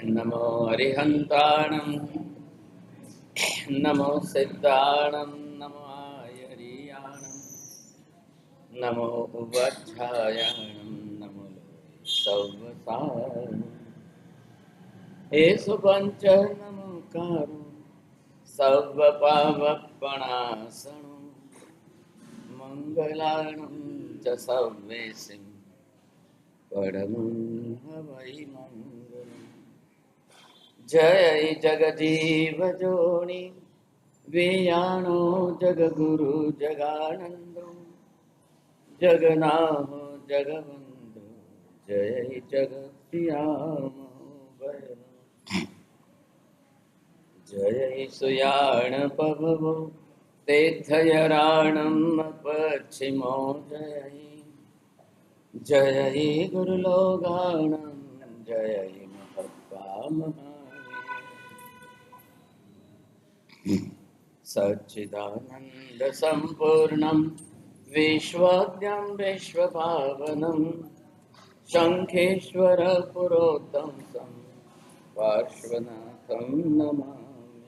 नमो अरिहन्ताणं नमो सिद्धाणं नमो आयर्याणं नमो उपाध्यायाणं नमो सौवसारणं एषु पञ्च नमोकारो सर्वपावपणासनं मङ्गलानं च सर्वेसिं परमं हवै मङ्गलम्। जय जगजीव जोनि वेयाणो जगगुरु जगानंदो जगनाहो जगवंदो जय जगत्यामो वयनो जय सुयाण पवो तेथयराणम पश्चिमो जय गुरुलोगाणं जय महत्त्वा सच्चिदानंद संपूर्णं विश्वज्ञं विश्वभावनं शंखेश्वर पुरोत्तम पार्श्वनाथं नमाम्यहम्।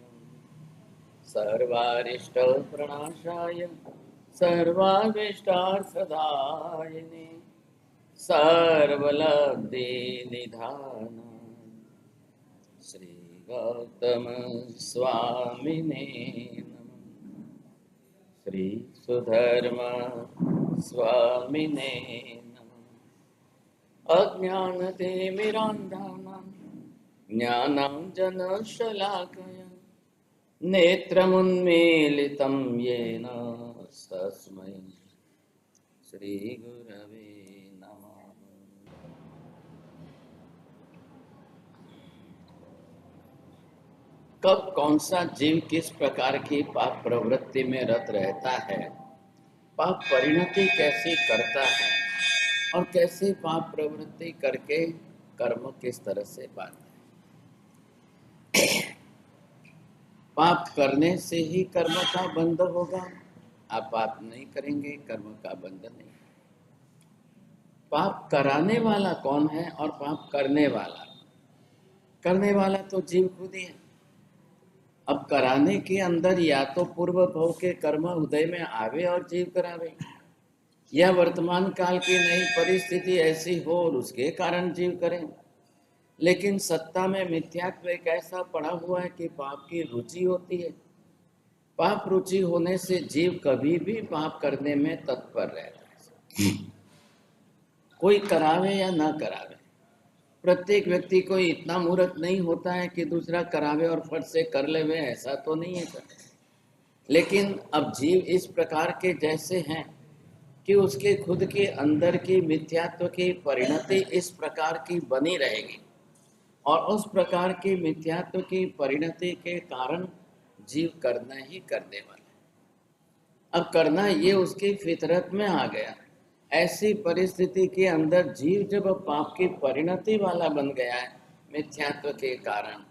सर्वारिष्ट प्रणाशाय सर्वाभीष्टार्थदायिने सर्वलब्धि निधानाय श्री गौतम स्वामिने नमः। श्री सुधर्मा स्वामिने नमः। अज्ञानतिमिरान्धानां ज्ञानाञ्जनशलाकया नेत्रमुन्मीलितं येन तस्मै श्रीगुरवे नमः। कब कौन सा जीव किस प्रकार की पाप प्रवृत्ति में रत रहता है, पाप परिणति कैसी करता है और कैसे पाप प्रवृत्ति करके कर्म किस तरह से बांधता है। पाप करने से ही कर्म का बंध होगा। आप पाप नहीं करेंगे, कर्म का बंध नहीं। पाप कराने वाला कौन है और पाप करने वाला? करने वाला तो जीव खुद ही है। अब कराने के अंदर या तो पूर्व भव के कर्म उदय में आवे और जीव करावे, या वर्तमान काल की नई परिस्थिति ऐसी हो और उसके कारण जीव करें। लेकिन सत्ता में मिथ्यात्व एक ऐसा पड़ा हुआ है कि पाप की रुचि होती है। पाप रुचि होने से जीव कभी भी पाप करने में तत्पर रहता है, कोई करावे या ना करावे। प्रत्येक व्यक्ति को इतना मूर्ख नहीं होता है कि दूसरा करावे और फट से कर लेवे, ऐसा तो नहीं है सर। लेकिन अब जीव इस प्रकार के जैसे हैं कि उसके खुद के अंदर की मिथ्यात्व की परिणति इस प्रकार की बनी रहेगी और उस प्रकार की मिथ्यात्व की परिणति के कारण जीव करना ही करने वाला है। अब करना ये उसकी फितरत में आ गया। ऐसी परिस्थिति के अंदर जीव जब पाप की परिणति वाला बन गया है मिथ्यात्व के कारण,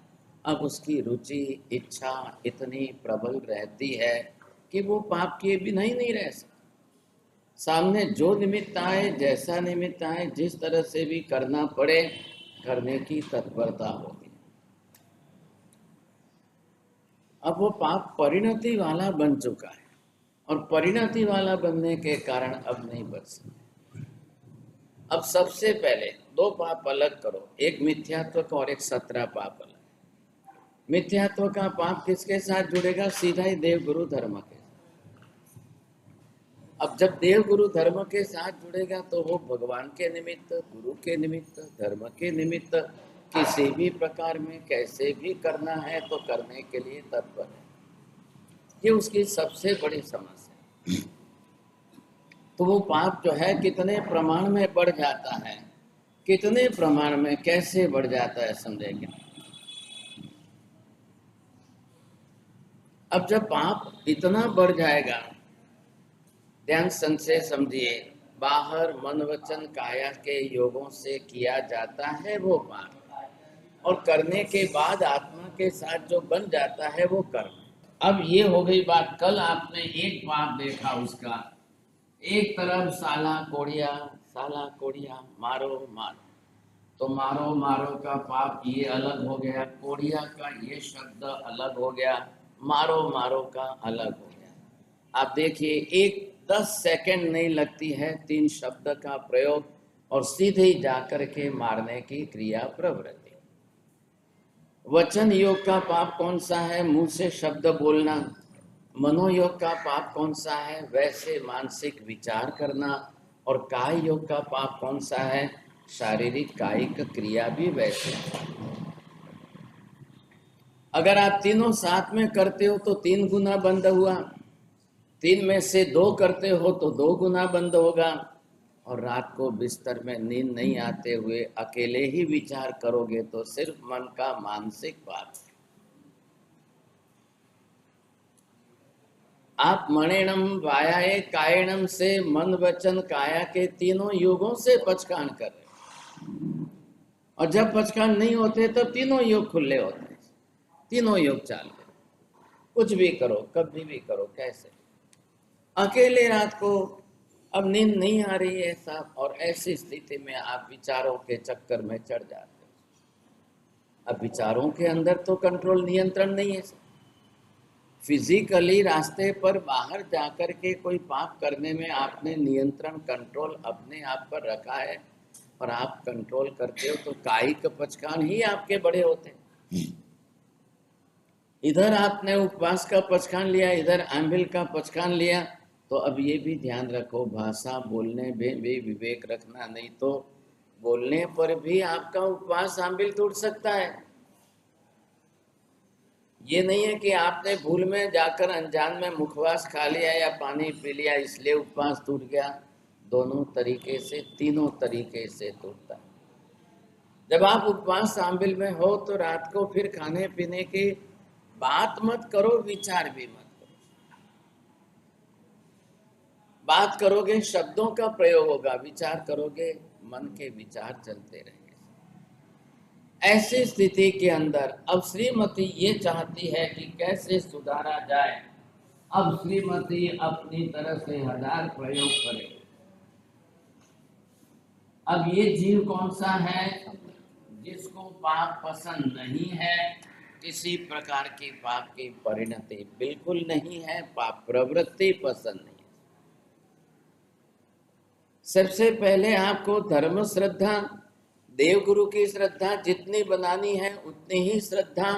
अब उसकी रुचि इच्छा इतनी प्रबल रहती है कि वो पाप किए बिना ही नहीं रह सकता। सामने जो निमित्त आए, जैसा निमित्त आए, जिस तरह से भी करना पड़े, करने की तत्परता होती है। अब वो पाप परिणति वाला बन चुका है और परिणति वाला बनने के कारण अब नहीं बच सकता। अब सबसे पहले दो पाप अलग करो, एक मिथ्यात्व का और एक सत्रह पाप अलग। मिथ्यात्व का पाप किसके साथ जुड़ेगा? सीधा ही देव गुरु धर्म के। अब जब देव गुरु धर्म के साथ जुड़ेगा तो वो भगवान के निमित्त, गुरु के निमित्त, धर्म के निमित्त किसी भी प्रकार में कैसे भी करना है तो करने के लिए तत्पर है। ये उसकी सबसे बड़ी समस्या। तो वो पाप जो है कितने प्रमाण में बढ़ जाता है, कितने प्रमाण में कैसे बढ़ जाता है समझेंगे। अब जब पाप इतना बढ़ जाएगा, ध्यान संशय समझिए, बाहर मन वचन काया के योगों से किया जाता है वो पाप, और करने के बाद आत्मा के साथ जो बन जाता है वो कर्म। अब ये हो गई बात। कल आपने एक पाप देखा उसका, एक तरफ साला कोड़िया मारो मारो, तो मारो मारो का पाप ये अलग हो गया, कोड़िया का ये शब्द अलग हो गया, मारो मारो का अलग हो गया। आप देखिए, एक 10 सेकंड नहीं लगती है 3 शब्द का प्रयोग और सीधे ही जाकर के मारने की क्रिया प्रवृत्ति। वचन योग का पाप कौन सा है? मुंह से शब्द बोलना। मनोयोग का पाप कौन सा है? वैसे मानसिक विचार करना। और काय योग का पाप कौन सा है? शारीरिक कायिक क्रिया भी वैसे। अगर आप तीनों साथ में करते हो तो 3 गुना बंद हुआ, 3 में से 2 करते हो तो 2 गुना बंद होगा। और रात को बिस्तर में नींद नहीं आते हुए अकेले ही विचार करोगे तो सिर्फ मन का मानसिक पाप। आप मणिणम वायाए कायणम से मन वचन काया के तीनों युगों से पचकान कर रहे, और जब पचकान नहीं होते तब तो तीनों योग खुले होते हैं, तीनों योग चालू। कुछ भी करो, कभी भी करो, कैसे अकेले रात को अब नींद नहीं आ रही है साहब, और ऐसी स्थिति में आप विचारों के चक्कर में चढ़ जाते हो। अब विचारों के अंदर तो कंट्रोल, नियंत्रण नहीं है। फिजिकली रास्ते पर बाहर जाकर के कोई पाप करने में आपने नियंत्रण, कंट्रोल अपने आप पर रखा है और आप कंट्रोल करते हो तो कायिक पचकान ही आपके बड़े होते हैं। इधर आपने उपवास का पचकान लिया, इधर आंबिल का पचकान लिया, तो अब ये भी ध्यान रखो, भाषा बोलने में भी विवेक रखना, नहीं तो बोलने पर भी आपका उपवास आंबिल टूट सकता है। ये नहीं है कि आपने भूल में जाकर अनजान में मुखवास खा लिया या पानी पी लिया इसलिए उपवास टूट गया। दोनों तरीके से, तीनों तरीके से टूटता है। जब आप उपवास आंबिल में हो तो रात को फिर खाने पीने की बात मत करो, विचार भी मत करो। बात करोगे शब्दों का प्रयोग होगा, विचार करोगे मन के विचार चलते रहेंगे। ऐसी स्थिति के अंदर अब श्रीमती ये चाहती है कि कैसे सुधारा जाए। अब श्रीमती अपनी तरफ से 1000 प्रयोग करे। अब ये जीव कौन सा है? जिसको पाप पसंद नहीं है, किसी प्रकार की पाप की परिणति बिल्कुल नहीं है, पाप प्रवृत्ति पसंद नहीं है। सबसे पहले आपको धर्म श्रद्धा, देव गुरु की श्रद्धा जितनी बनानी है उतनी ही श्रद्धा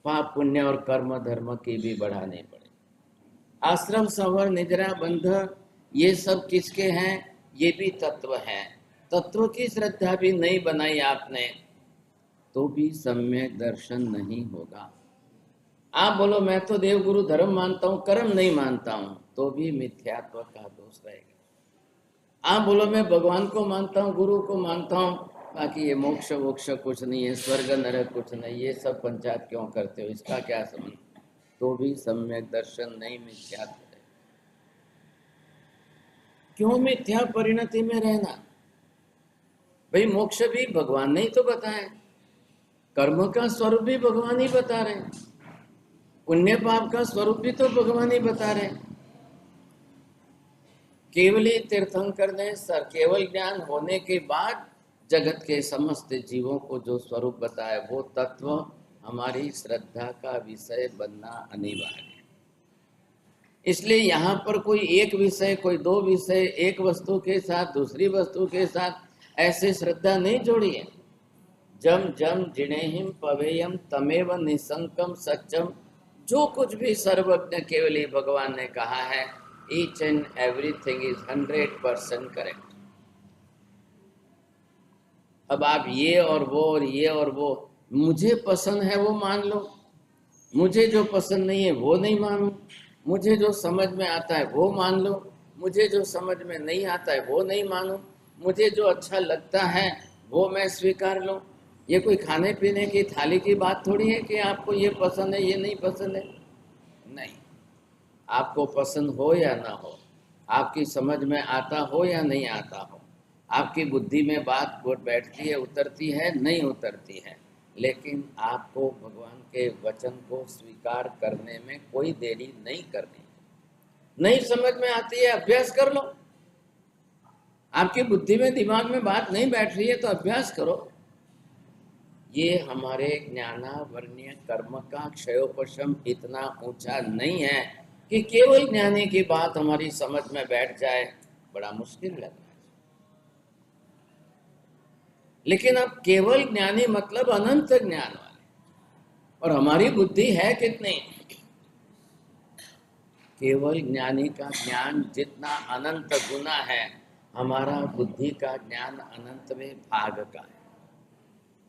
पाप पुण्य और कर्म धर्म की भी बढ़ानी पड़े। आश्रम संवर निजरा बंध ये सब किसके हैं? ये भी तत्व हैं। तत्व की श्रद्धा भी नहीं बनाई आपने तो भी सम्यक दर्शन नहीं होगा। आप बोलो मैं तो देव गुरु धर्म मानता हूँ, कर्म नहीं मानता हूँ, तो भी मिथ्यात्व का दोष रहेगा। आप बोलो मैं भगवान को मानता हूँ, गुरु को मानता हूँ, बाकी ये मोक्ष वोक्ष कुछ नहीं है, स्वर्ग नरक कुछ नहीं, ये सब पंचायत क्यों करते हो, इसका क्या संबंध, तो भी सम्यक दर्शन नहीं, मिथ्यात्व है। क्यों मिथ्या परिणति में रहना? भाई मोक्ष भी भगवान ने ही तो बताया, कर्म का स्वरूप भी भगवान ही बता रहे, पुण्य पाप का स्वरूप भी तो भगवान ही बता रहे। केवली तीर्थंकर ने सर केवल ज्ञान होने के बाद जगत के समस्त जीवों को जो स्वरूप बताया वो तत्व हमारी श्रद्धा का विषय बनना अनिवार्य है। इसलिए यहाँ पर कोई एक विषय, कोई दो विषय, एक वस्तु के साथ दूसरी वस्तु के साथ ऐसे श्रद्धा नहीं जोड़ी है। जम जम जिणेहिम पवेयम तमेव निसंकम सच्चम, जो कुछ भी सर्वज्ञ केवली भगवान ने कहा है, each and everything is 100% correct. अब आप ये और वो और ये और वो, मुझे पसंद है वो मान लो, मुझे जो पसंद नहीं है वो नहीं मानो, मुझे जो समझ में आता है वो मान लो, मुझे जो समझ में नहीं आता है वो नहीं मानो, मुझे जो अच्छा लगता है वो मैं स्वीकार लूं। ये कोई खाने पीने की थाली की बात थोड़ी है कि आपको ये पसंद है ये नहीं पसंद है। नहीं, आपको पसंद हो या ना हो, आपकी समझ में आता हो या नहीं आता हो, आपकी बुद्धि में बात बैठती है, उतरती है, नहीं उतरती है, लेकिन आपको भगवान के वचन को स्वीकार करने में कोई देरी नहीं करनी। नहीं समझ में आती है, अभ्यास कर लो। आपकी बुद्धि में, दिमाग में बात नहीं बैठ रही है तो अभ्यास करो। ये हमारे ज्ञानावरणीय कर्म का क्षयोपशम इतना ऊंचा नहीं है कि केवल ज्ञानी की बात हमारी समझ में बैठ जाए, बड़ा मुश्किल लग रहा है। लेकिन अब केवल ज्ञानी मतलब अनंत ज्ञान वाले, और हमारी बुद्धि है कितनी? केवल ज्ञानी का ज्ञान जितना अनंत गुना है, हमारा बुद्धि का ज्ञान अनंत में भाग का है।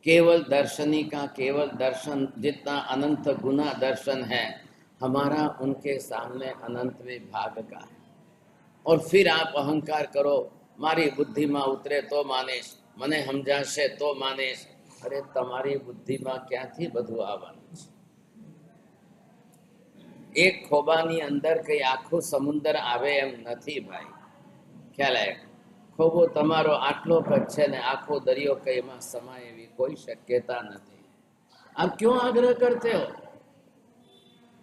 केवल दर्शनी का केवल दर्शन जितना अनंत गुना दर्शन है, हमारा उनके सामने अनंत में भाग का है। और फिर आप अहंकार करो, मारी बुद्धि में उतरे तो मानेश, मने समझाशे तो मानेश। अरे तमारी बुद्धि में क्या थी बधु आवવાનું છે? एक खोबानी अंदर कई आखो समुंदर आवे एम નથી भाई, ख्याल आए? खोबो तमारो आटलो कद छे ने आखो दरियो कई में समाय एवी कोई शक्यता नहीं। आप क्यों आग्रह करते हो?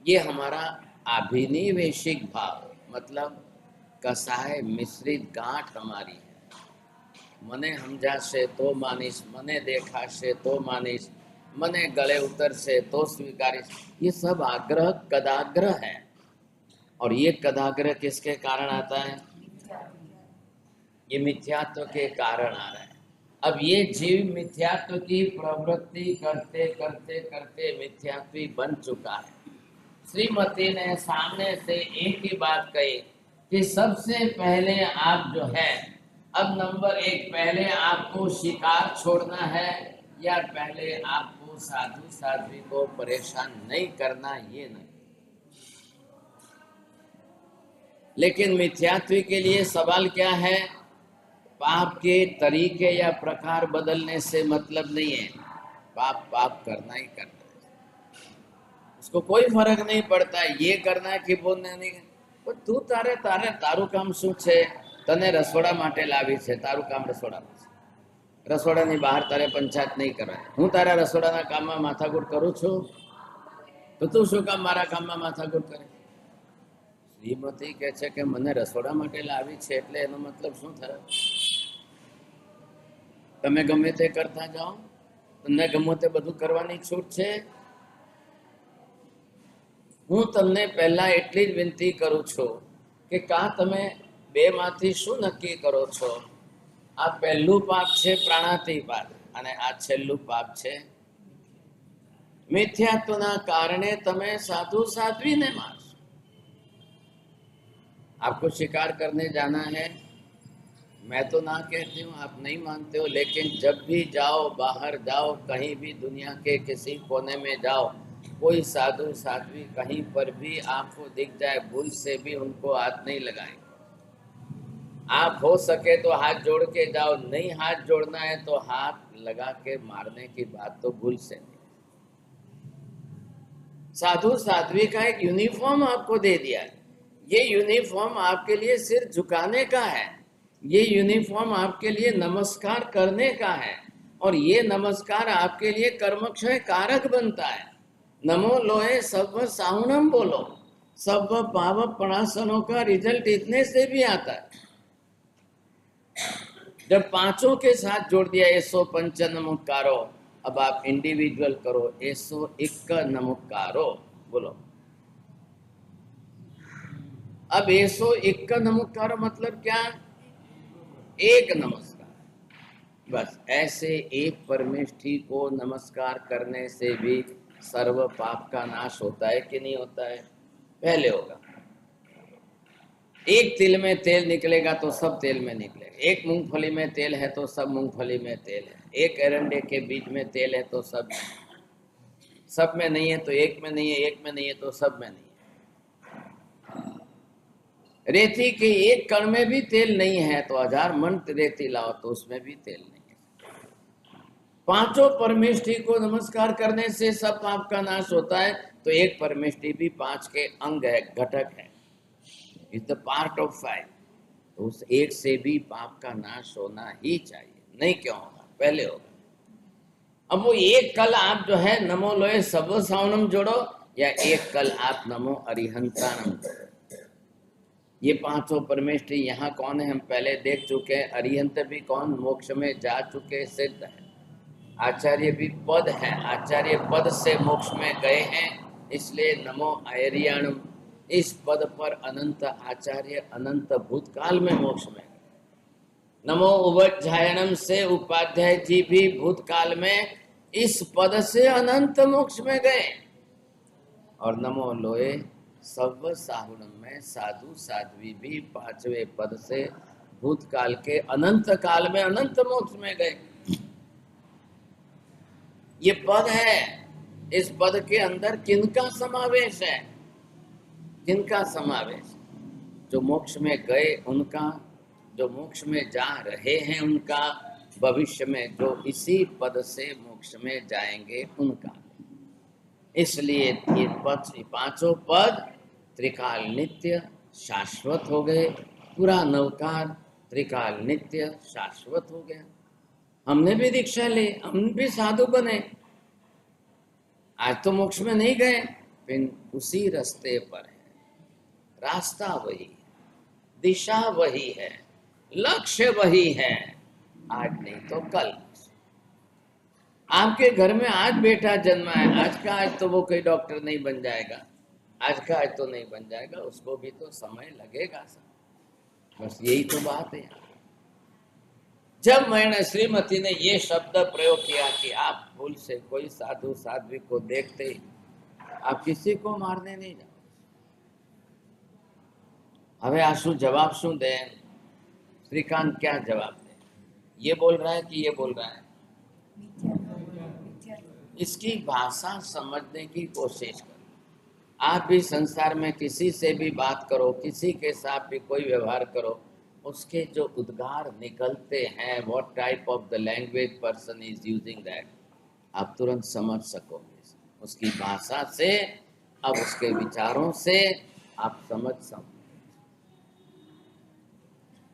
ये हमारा अभिनिवेशिक भाव, मतलब कसाय मिश्रित गांठ हमारी है। मने समझाशे तो मानीश, मने देखाशे तो मानीश, मने गले उतरशे तो स्वीकारीश। ये सब आग्रह कदाग्रह है। और ये कदाग्रह किसके कारण आता है? ये मिथ्यात्व के कारण आ रहा है। अब ये जीव मिथ्यात्व की प्रवृत्ति करते करते करते मिथ्यात्वी बन चुका है। श्रीमती ने सामने से एक ही बात कही कि सबसे पहले आप जो है, अब नंबर एक, पहले आपको शिकार छोड़ना है या पहले आपको साधु साध्वी को परेशान नहीं करना, ये नहीं। लेकिन मिथ्यात्वी के लिए सवाल क्या है? पाप के तरीके या प्रकार बदलने से मतलब नहीं है, पाप पाप करना ही करना है, उसको कोई फर्क नहीं पड़ता है ये करना है कि वो नहीं। પણ તું તારે તારે તારું કામ શું છે? તને રસોડા માટે લાવી છે, તારું કામ રસોડામાં છે, રસોડાની બહાર તારે પંચાયત નહીં કરવાની। હું તારા રસોડાના કામમાં માથાકૂટ કરું છું, તો તું શું કામ મારા કામમાં માથાકૂટ કરે? શ્રીમતી કહે છે કે મને રસોડા માટે લાવી છે એટલે એનો મતલબ શું થયો? તમે ગમે તે કરતા જાઓ, તમને ગમે તે બધું કરવાની છૂટ છે। હું તમને પહેલા એટલી જ વિનંતી કરું છું કે કા તમે બે માંથી શું નક્કી કરો છો? આ પહેલું પાપ છે પ્રાણાતિપાત, અને આ છેલ્લું પાપ છે મિથ્યાત્વના કારણે તમે સાધુ સાધ્વીને મારશો। आपको शिकार करने जाना है, मैं तो ना कहती हूँ, आप नहीं मानते हो, लेकिन जब भी जाओ, बाहर जाओ, कहीं भी दुनिया के किसी कोने में जाओ, कोई साधु साध्वी कहीं पर भी आपको दिख जाए, भूल से भी उनको हाथ नहीं लगाएं। आप हो सके तो हाथ जोड़ के जाओ, नहीं हाथ जोड़ना है तो हाथ लगा के मारने की बात तो भूल से नहीं। साधु साध्वी का एक यूनिफॉर्म आपको दे दिया है, ये यूनिफॉर्म आपके लिए सिर झुकाने का है, ये यूनिफॉर्म आपके लिए नमस्कार करने का है, और ये नमस्कार आपके लिए कर्मक्षय कारक बनता है। नमो लोहे सब साहुणम बोलो, सब पाव प्रणासनों का रिजल्ट इतने से भी आता है। जब पांचों के साथ जोड़ दिया, ऐसो पंच नमस्कारो, अब आप इंडिविजुअल करो, ऐसो एक नमस्कारो बोलो। अब ऐसो एक नमस्कारो मतलब क्या? एक नमस्कार। बस ऐसे एक परमेष्ठी को नमस्कार करने से भी सर्व पाप का नाश होता है कि नहीं होता है? पहले होगा। एक तिल में तेल निकलेगा तो सब तेल में निकलेगा, एक मूंगफली में तेल है तो सब मूंगफली में तेल है, एक एरंडे के बीज में तेल है तो सब में नहीं है तो एक में नहीं है, एक में नहीं है तो सब में नहीं है। रेती के एक कण में भी तेल नहीं है तो 1000 मन रेती लाओ तो उसमें भी तेल नहीं है। पांचों परमेष्ठी को नमस्कार करने से सब पाप का नाश होता है, तो एक परमेष्ठी भी 5 के अंग है, घटक है, इज द पार्ट ऑफ 5। तो उस एक से भी पाप का नाश होना ही चाहिए। नहीं क्यों होगा? पहले होगा। अब वो एक कल आप जो है नमो लोहे सब सावनम जोड़ो, या एक कल आप नमो अरिहंतानम जोड़ो। ये पांचों परमेष्ठी यहाँ कौन है हम पहले देख चुके हैं। अरिहंत भी कौन? मोक्ष में जा चुके सिद्ध है। आचार्य भी पद है, आचार्य पद से मोक्ष में गए हैं, इसलिए नमो आर्याणम। इस पद पर अनंत आचार्य अनंत भूतकाल में मोक्ष में गए। नमो उवज्जायणम से उपाध्याय जी भी भूतकाल में इस पद से अनंत मोक्ष में गए। और नमो लोए सर्व साहुणम में साधु साध्वी भी पांचवे पद से भूतकाल के अनंत काल में अनंत मोक्ष में गए। ये पद है, इस पद के अंदर किनका समावेश है? किनका समावेश? जो मोक्ष में गए उनका, जो मोक्ष में जा रहे हैं उनका, भविष्य में जो इसी पद से मोक्ष में जाएंगे उनका। इसलिए ये पद, पांचों पद त्रिकाल नित्य शाश्वत हो गए। पूरा नवकार त्रिकाल नित्य शाश्वत हो गया। हमने भी दीक्षा ली, हम भी साधु बने, आज तो मोक्ष में नहीं गए, लेकिन उसी रास्ते पर है। रास्ता वही, दिशा वही है, लक्ष्य वही है, आज नहीं तो कल। आपके घर में आज बेटा जन्मा है, आज का आज तो वो कोई डॉक्टर नहीं बन जाएगा, आज का आज तो नहीं बन जाएगा, उसको भी तो समय लगेगा। बस यही तो बात है। जब मैंने श्रीमती ने ये शब्द प्रयोग किया कि आप भूल से कोई साधु साध्वी को देखते ही आप किसी को मारने नहीं जाओ, हमें आशु जवाब शू दे? श्रीकांत क्या जवाब दे? ये बोल रहा है कि ये बोल रहा है? इसकी भाषा समझने की कोशिश करो। आप भी संसार में किसी से भी बात करो, किसी के साथ भी कोई व्यवहार करो, उसके जो उद्गार निकलते हैं, what type of the language person is using that, आप तुरंत समझ सकोगे। उसकी भाषा से, अब उसके विचारों से आप समझ सको।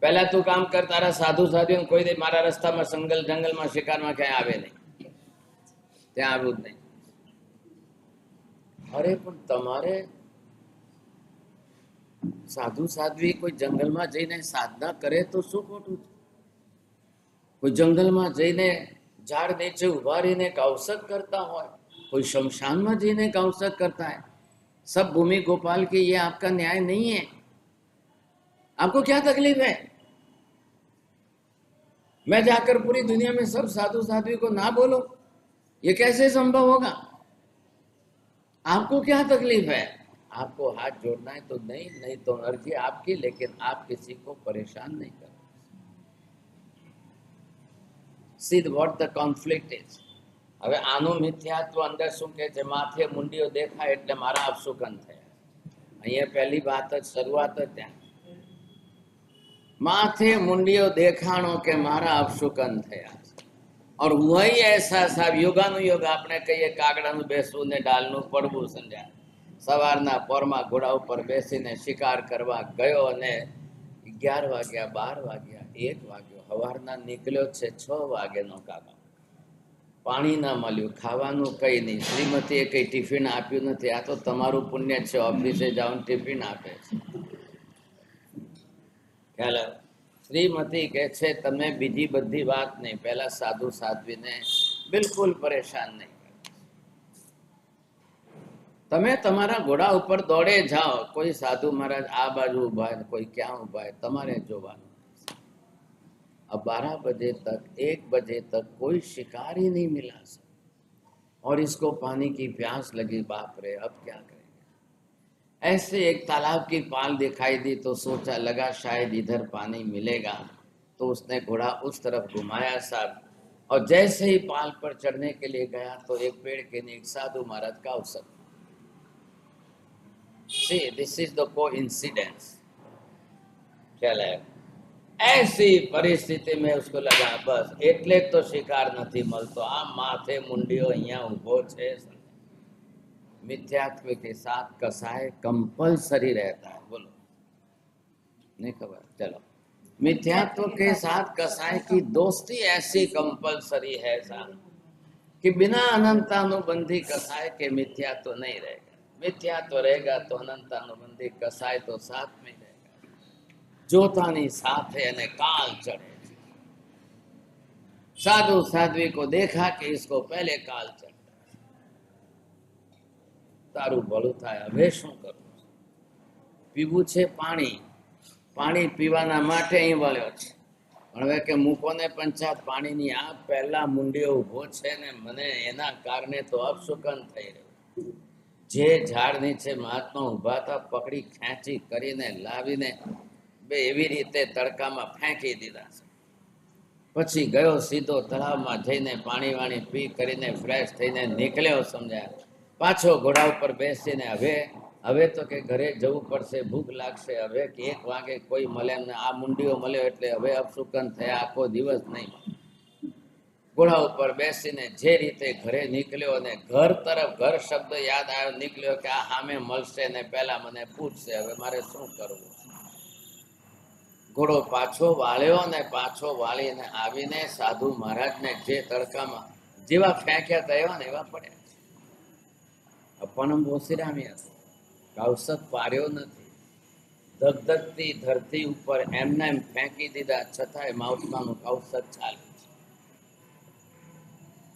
पहला तो काम करता रहा साधु साधु कोई दे मारा रस्ता में जंगल में शिकार में क्या आवे नहीं, ત્યાં આવ્યું જ નહીં। अरे પણ તમારે साधु साध्वी कोई जंगल में जईने साधना करे तो શું ખોટું? कोई जंगल में जईने झाड़ नीचे उभा रहीने कौशक करता हो, कोई शमशान में जईने कौशक करता है। सब भूमि गोपाल के, ये आपका न्याय नहीं है। आपको क्या तकलीफ है? मैं जाकर पूरी दुनिया में सब साधु साध्वी को ना बोलो, ये कैसे संभव होगा? आपको क्या तकलीफ है? आपको हाथ जोड़ना है तो नहीं, नहीं तो अर्जी आपकी, लेकिन आप किसी को परेशान नहीं करो। See what the conflict is. હવે આનું મિથ્યાત્વ અંદર શું કહે છે? માથે મુંડીઓ દેખાય એટલે મારા અપશુકન થયા। અહીંયા પહેલી વાત જ, શરૂઆત જ ત્યાં, माथे मुंडियो देखाणो के मारा अपशुकन थया। और वही ऐसा साहब योगानुयोग आपने कहीए कागड़ानु बेसवू ने डालनु पड़वू समझा। सवारना पोरमा घोड़ा पर बेसीने शिकार करवा गयो ने 11 वाग्या 12 वाग्या 1 वाग्यो हवारना निकल्यो छे 6 वागेनो काका। पाणी ना मळ्युं, खावानुं कई नहीं, श्रीमतीए कई टिफिन आप्युं नथी। आ तो तमारुं पुण्य छे, ऑफिसे जाओ टिफिन आपे छे। ख्याल श्रीमती कहे छे तमे बीजी बधी बात नहीं, पहला साधु साध्वी ने बिल्कुल परेशान नहीं कर। तमे तमारा घोड़ा ऊपर दौड़े जाओ, कोई साधु महाराज आ बाजू उभा है, कोई क्या उभा है, तमारे जोवानुं। अब 12 बजे तक 1 बजे तक कोई शिकार ही नहीं मिला सर, और इसको पानी की प्यास लगी। बाप रे, अब क्या करें? ऐसे एक तालाब की पाल दिखाई दी तो सोचा लगा शायद इधर पानी मिलेगा, तो उसने घोड़ा उस तरफ घुमाया साहब, और जैसे ही पाल पर चढ़ने के लिए गया तो एक पेड़ के नीचे साधु महाराज का अवसर। See, this is the coincidence। क्या लगा? ऐसी परिस्थिति में उसको लगा बस एटले तो शिकार नहीं मलतो, आ माथे मुंडियो अहिया उभो छे। मिथ्यात्व के साथ कसाय कंपलसरी रहता है। बोलो, नहीं खबर? चलो, मिथ्यात्व के साथ कसाय की दोस्ती ऐसी कंपलसरी है साहब कि बिना अनंतानुबंधी कसाय के मिथ्यात्व नहीं रहेगा। मिथ्यात्व रहेगा तो अनंतानुबंधी कसाय तो साथ में रहेगा। जोतानी साथे अने काल चढ़े। साधु साध्वी को देखा कि इसको पहले काल चढ़, तारू भलू थाय, હવે શું કરું? પીવું છે પાણી, પાણી પીવાના માટે અહીં વળ્યો છે, પણ હવે કે મૂકો ને પંચાયત પાણીની, આ પહેલા મુંડિયો ઊભો છે ને મને એના કારણે તો અપશુકન થઈ રહ્યું. જે ઝાડ નીચે મહાત્મા ઊભા હતા પકડી ખેંચી કરીને લાવીને બે એવી રીતે તડકામાં ફેંકી દીધા છે. પછી ગયો સીધો તળાવમાં જઈને પાણી વાણી પી કરીને ફ્રેશ થઈને નીકળ્યો. સમજ્યા? પાછો ઘોડા ઉપર બેસીને હવે તો કે ઘરે જવું પડશે, ભૂખ લાગશે, હવે કે 1 વાગે કોઈ મળે ને આ મુંડીઓ મળ્યો એટલે હવે અપશુકન થયા, આખો દિવસ નહીં. ઘોડા ઉપર બેસીને જે રીતે ઘરે નીકળ્યો અને ઘર તરફ, ઘર શબ્દ યાદ આવ્યો, નીકળ્યો કે આ સામે મળશે ને પહેલા મને પૂછશે, હવે મારે શું કરવું? ઘોડો પાછો વાળ્યો ને પાછો વાળીને આવીને સાધુ મહારાજને જે તડકામાં જેવા ફેંક્યા હતા એવા ને એવા પડ્યા. અપણમ બોસીરામી હતું, કૌશક પાર્યો નથી, ધગધગતી ધરતી ઉપર એમને એમ ફેંકી દીધા, છતાંય મહાત્માનું કૌશક ચાલે.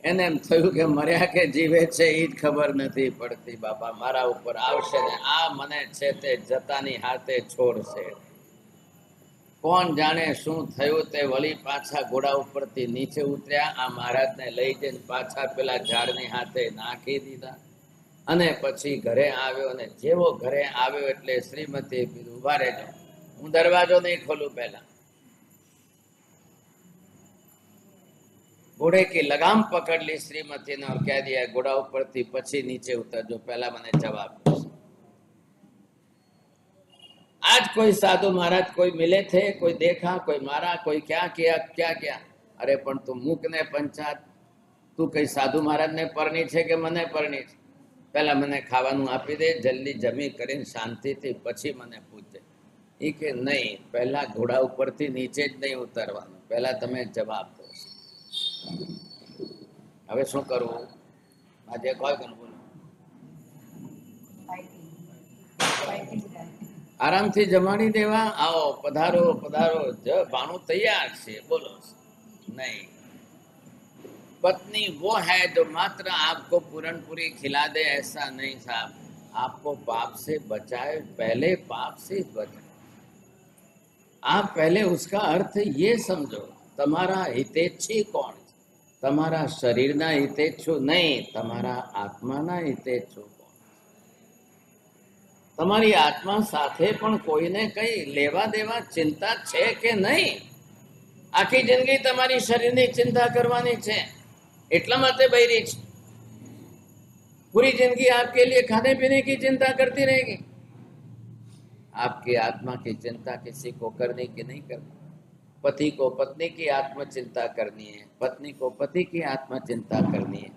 એને એમ થયું કે મર્યા કે જીવે છે એ જ ખબર નથી પડતી. બાપા મારા ઉપર આવશે ને આ મને છે તે જતાની હાથે છોડશે. કોણ જાણે શું થયું તે વળી પાછા ઘોડા ઉપરથી નીચે ઉતર્યા. આ મહારાજને લઈ જઈને પાછા પેલા ઝાડની હાથે નાખી દીધા અને પછી ઘરે આવ્યો. અને જેવો ઘરે આવ્યો એટલે શ્રીમતીએ કીધું ઉભા રહેજો, હું દરવાજો નહીં ખોલું, પહેલા घोड़े की लगाम पकड़ ली श्रीमती ने और कह दिया घोड़ा ऊपर थी પછી નીચે ઉતરજો, પહેલા મને જવાબ દો. आज कोई साधु महाराज कोई मिले थे, कोई देखा, कोई मारा, कोई क्या किया, क्या किया? अरे पण તું મૂક ને પંચાત, તું કઈ સાધુ મહારાજ ને પરણી છે કે મને પરણી છે? પહેલા મને ખાવાનું આપી દે, જલ્દી જમી કરીને શાંતિથી પછી મને પૂછે. એ કે નહીં, પહેલા ઘોડા ઉપરથી નીચે જ નહીં ઉતરવાનું, પહેલા તમે જવાબ દો. હવે શું કરવું? આજે કોઈ કરું બોલો, આરામથી જમાડી દેવા. આવો પધારો પધારો, ભાણું તૈયાર છે, બોલો. नहीं, पत्नी वो है जो मात्र आपको पूरण पूरी खिला दे, ऐसा नहीं साहब. आपको पाप से बचाए, पहले पाप से बचाए. आप पहले उसका अर्थ ये समझो, તમારા હિતેચ્છી કોણ છે? તમારા શરીરના હિતેચ્છુ નહીં, તમારા આત્માના હિતેચ્છુ કોણ? તમારી આત્મા સાથે પણ કોઈને કઈ લેવા દેવા ચિંતા છે કે નહીં? આખી જિંદગી તમારી શરીરની ચિંતા કરવાની છે, એટલા માટે બૈરી છે. पूरी जिंदगी आपके लिए खाने पीने की चिंता करती रहेगी. आपकी आत्मा की चिंता किसी को करनी कि नहीं करनी? पति को पत्नी की आत्म चिंता करनी है, पत्नी को पति की आत्म चिंता करनी है.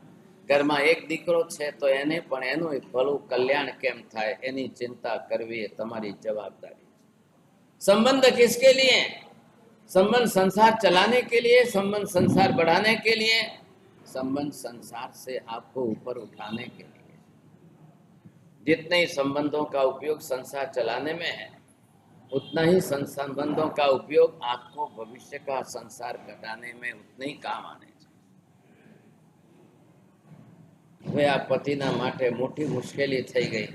ઘરમાં એક દીકરો છે તો એને પણ એનું ભલું કલ્યાણ કેમ થાય એની ચિંતા કરવી એ તમારી જવાબદારી. संबंध किसके लिए? संबंध संसार चलाने के लिए, संबंध संसार बढ़ाने के लिए, संबंध संसार से आपको ऊपर उठाने के लिए. जितने संबंधों का उपयोग संसार चलाने में है, उतना ही संबंधों का उपयोग आपको भविष्य का संसार घटाने में उतने ही काम आने चाहिए. હવે આ પતિના માટે મોટી મુશ્કેલી થઈ ગઈ.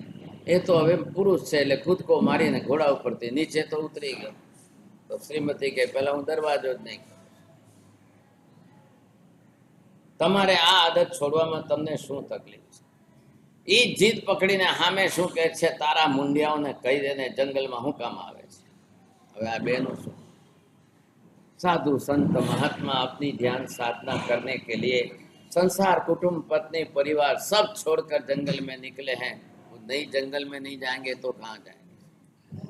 એ તો હવે પુરુષ છે એટલે કૂદકો મારીને ઘોડા ઉપરથી નીચે તો ઉતરી ગયો. તો શ્રીમતી કે પહેલા હું દરવાજો જ નહીં કરું. તમારે આ આદત છોડવામાં તમને શું તકલીફ છે? એ જીદ પકડીને સામે શું કહે છે, તારા મુંડિયાઓને કહી દેને જંગલમાં હું કામ આવે છે. હવે આ બેનું શું? साधु संत महात्मा अपनी ध्यान साधना करने के लिए संसार, कुटुंब, पत्नी, परिवार सब छोड़कर जंगल में निकले हैं. वो नहीं, जंगल में नहीं जाएंगे तो कहाँ जाएंगे?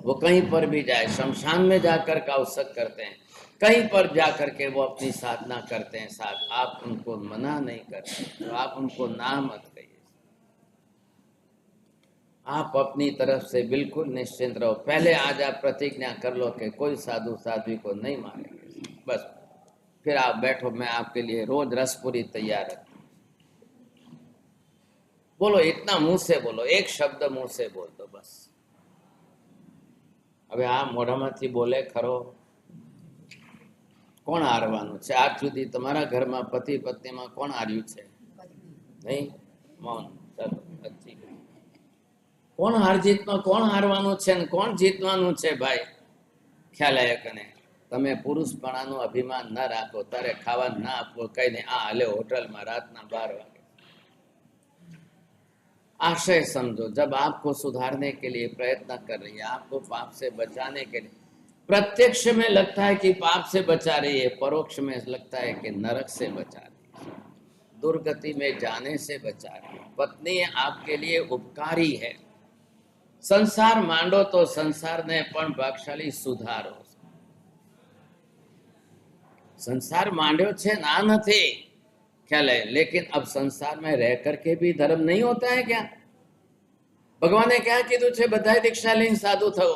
वो कहीं पर भी जाए, शमशान में जाकर का उत्सव करते हैं, कहीं पर जाकर के वो अपनी साधना करते हैं. साथ आप उनको मना नहीं करते, तो आप उनको ना मत कहिए. आप अपनी तरफ से बिल्कुल निश्चिंत रहो. पहले आज आप प्रतिज्ञा कर लो कि कोई साधु साध्वी को नहीं मारेंगे, बस. फिर आप बैठो, मैं आपके लिए रोज रसपुरी तैयार रखती हूँ. बोलो, इतना मुंह से बोलो, एक शब्द मुंह से बोल दो बस. હવે આ મોઢામાંથી બોલે ખરો? કોણ હારવાનું છે? આજ સુધી તમારા ઘરમાં પતિ પત્નીમાં કોણ હાર્યું છે? નહીં? મૌન. ચાલો, अच्छी बात. કોણ હાર જીતમાં કોણ હારવાનું છે ને કોણ જીતવાનું છે? ભાઈ ખ્યાલ આવ્યો કે નહીં? તમે પુરુષપણાનું અભિમાન ન રાખો, તારે ખાવા ના આપો, કઈ નહીં, આ હાલે હોટલમાં રાતના 12 વાગે. आशय समझो, जब आपको सुधारने के लिए प्रयत्न कर रही है, आपको पाप से बचाने के लिए, प्रत्यक्ष में लगता है कि पाप से बचा रही है, परोक्ष में लगता है कि नरक से बचा रही है, दुर्गति में जाने से बचा रही है. पत्नी आपके लिए उपकारी है. संसार માંડો તો સંસારને પણ ભાગશાળી સુધારો. संसार માંડ્યો છે ના નથી, ख्याल है, लेकिन अब संसार में रह करके भी धर्म नहीं होता है क्या? भगवाने क्या कीधु छे? बधाई दीक्षा लईने साधु थवो.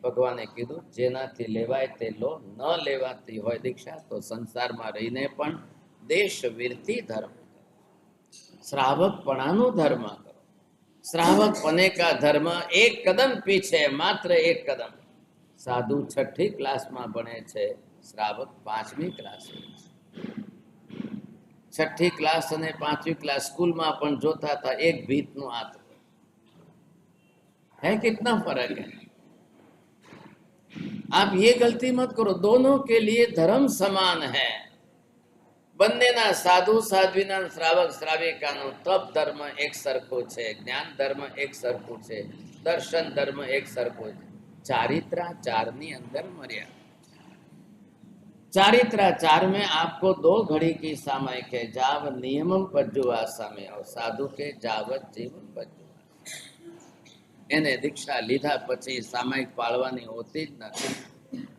भगवाने कीधु जेनाथी लेवाय ते लो, न लेवाती होय दीक्षा तो संसाરમાં રહીને પણ देश विरती धर्म करो, श्रावकपणाનો धर्म करो. श्रावक पने का धर्म एक कदम पीछे, मात्र एक कदम. साधु 6ठी क्लास में भणे छे, श्रावक 5મી क्लास में. 6ठी क्लास અને 5મી क्लास स्कूल में अपन जोता था एक भीत नु हाथ है. कितना फर्क है? आप ये गलती मत करो. दोनों के लिए धर्म समान है. બંનેના સાધુ સાધ્વીના શ્રાવક શ્રાવિકાનો તપ ધર્મ એક સરખો છે, જ્ઞાન ધર્મ એક સરખું છે, દર્શન ધર્મ એક સરખો છે. ચારિત્રાચારની અંદર મર્યાદા. चारित्राचार में आपको 2 घड़ी की सामयिक है. जाव नियमम पज्जुआ समय और साधु के जावत जीवन पज्जुआ. એને દીક્ષા લીધા પછી સામાયિક પાળવાની હોતી જ નથી.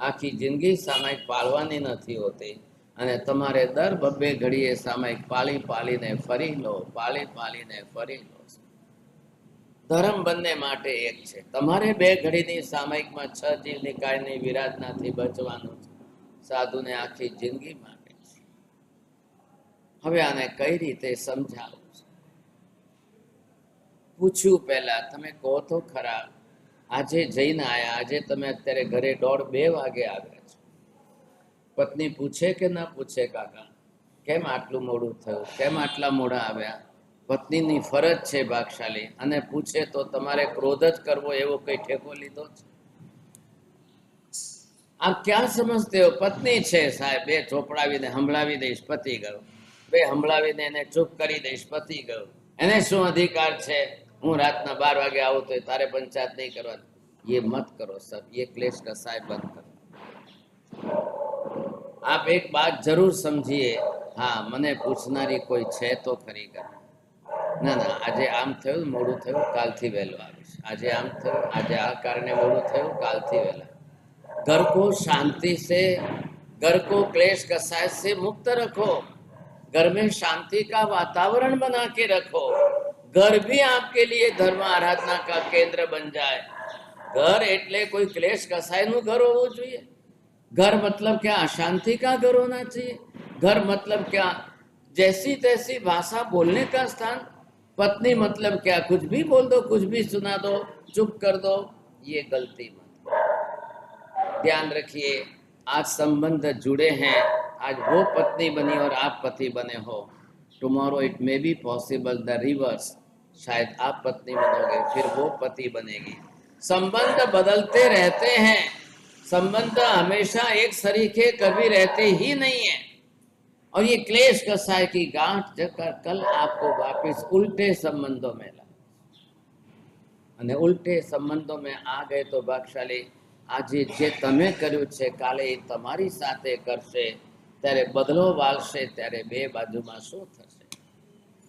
આખી જિંદગી સામાયિક પાળવાની નથી હોતી અને તમારે દર 2 ઘડીએ સામાયિક પાળી પાળીને ફરી લો, પાળી પાળીને ફરી લો. ધર્મ બંને માટે એક છે. તમારે 2 ઘડીની સામાયિકમાં 6 જીવ નિકાયની વિરાધનાથી બચવાનું છે. સાધુને આખી જિંદગી માટે. હવે આને કઈ રીતે સમજાવું? પૂછ્યું પહેલા, તમે કહો તો ખરા, આજે જઈને આયા, આજે તમે અત્યારે ઘરે 1:30-2 વાગે આવ્યા છો. પત્ની પૂછે કે ના પૂછે, કાકા કેમ આટલું મોડું થયું, કેમ આટલા મોડા આવ્યા? પત્નીની ફરજ છે ભાગશાળી, અને પૂછે તો તમારે ક્રોધ જ કરવો એવો કઈ ઠેકો લીધો છે? आप क्या समझते हो? पत्नी छे साहेब, 2 ચોપડાવીને સંભળાવી દઈશ, પતી ગયો. 2 સંભળાવીને એને ચૂપ કરી દઈશ, પતી ગયો. એને શું અધિકાર છે હું રાતના 12 વાગે આવું તો તારે પંચાયત નહીં કરવાની? ये मत करो सब, ये क्लेश का साय बंद करो. आप एक बात जरूर समझिए, हाँ મને પૂછનારી કોઈ છે તો ખરી કરે. ના ના, આજે આમ થયું, મોડું થયું, કાલથી વહેલો આવીશ. આજે આમ થયું, આજે આ કારણે મોડું થયું, કાલથી વહેલા. घर को शांति से, घर को क्लेश कसाय से मुक्त रखो. घर में शांति का वातावरण बना के रखो. घर भी आपके लिए धर्म आराधना का केंद्र बन जाए. घर एटले कोई क्लेश कसाय नु घर होवो જોઈએ. घर मतलब क्या? अशांति का घर होना चाहिए. घर मतलब क्या? जैसी तैसी भाषा बोलने का स्थान. पत्नी मतलब क्या? कुछ भी बोल दो, कुछ भी सुना दो, चुप कर दो. ये गलती मत. ध्यान रखिए, आज संबंध जुड़े हैं. आज वो पत्नी बनी और आप पति बने हो. Tomorrow it may be possible the reverse. शायद आप पत्नी बनोगे, फिर वो पति बनेगी. संबंध बदलते रहते हैं. संबंध हमेशा एक सरीखे कभी रहते ही नहीं है. और ये क्लेश कसाय की गांठ जकर कल आपको वापस उल्टे संबंधों में ला. અને ઉલ્ટે સંબંધો में आ गए तो भाग्यशाली. આજે જે તમે કર્યું છે કાલે એ તમારી સાથે કરશે, ત્યારે બદલો વાળશે, ત્યારે 2 બાજુમાં શું થશે?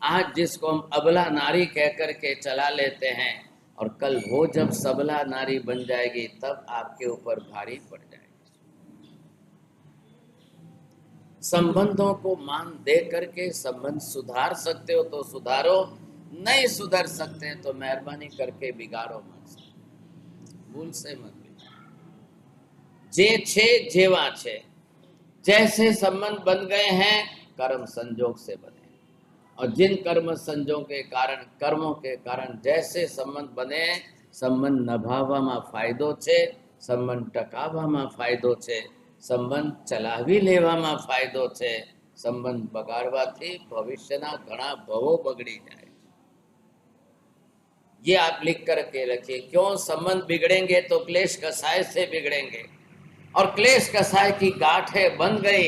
आज जिसको हम अबला नारी कह करके चला लेते हैं, और कल वो जब सबला नारी बन जाएगी तब आपके ऊपर भारी पड़ जाएगी. संबंधों को मान दे करके संबंध सुधार सकते हो तो सुधारो, नहीं सुधर सकते तो मेहरबानी करके बिगाड़ो मत. भूल से मत. जे छे जेवा छे. जैसे संबंध बन गए हैं कर्म संजोग से बने, और जिन कर्म संजोग के कारण, कर्मों के कारण जैसे संबंध बने, संबंध नभावવામાં ફાયદો છે, સંબંધ ટકાવવામાં ફાયદો છે. સંબંધ ચલાવી લેવામાં ફાયદો છે, સંબંધ બગાડવાથી ભવિષ્યના ઘણા ભવો બગડી જાય। ये आप लिख करके रखिए, क्यों संबंध बिगड़ेंगे तो क्लेश कसाय से बिगड़ेंगे, और क्लेश कसाय की गांठें बन गई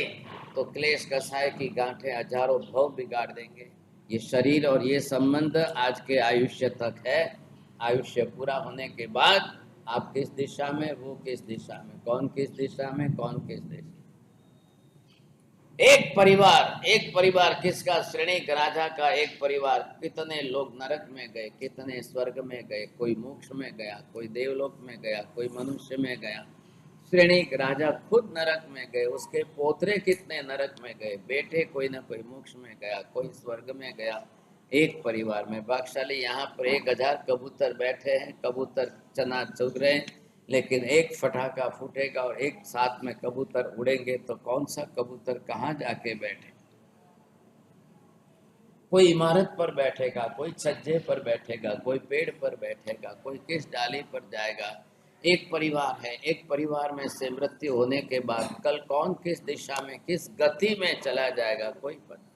तो क्लेश कसाय की गांठें हजारों भव बिगाड़ देंगे। ये शरीर और ये संबंध आज के आयुष्य तक है। आयुष्य पूरा होने के बाद आप किस दिशा में, वो किस दिशा में, कौन किस दिशा में, कौन किस दिशा। एक परिवार किसका, श्रेणिक राजा का एक परिवार, कितने लोग नरक में गए, कितने स्वर्ग में गए, कोई मोक्ष में गया, कोई देवलोक में गया, कोई मनुष्य में गया। श्रेणिक राजा खुद नरक में गए, उसके पोतरे कितने नरक में गए, बेटे कोई ना कोई मोक्ष में गया, कोई स्वर्ग में गया। एक परिवार में भाग्यशाली, यहाँ पर 1000 कबूतर बैठे हैं, कबूतर चना चुग रहे हैं, लेकिन एक फटाका फूटेगा और एक साथ में कबूतर उड़ेंगे तो कौन सा कबूतर कहाँ जाके बैठे। कोई इमारत पर बैठेगा, कोई छज्जे पर बैठेगा, कोई पेड़ पर बैठेगा, कोई किस डाली पर जाएगा। एक परिवार है, एक परिवार में से मृत्यु होने के बाद कल कौन किस दिशा में, किस गति में चला जाएगा, कोई पता।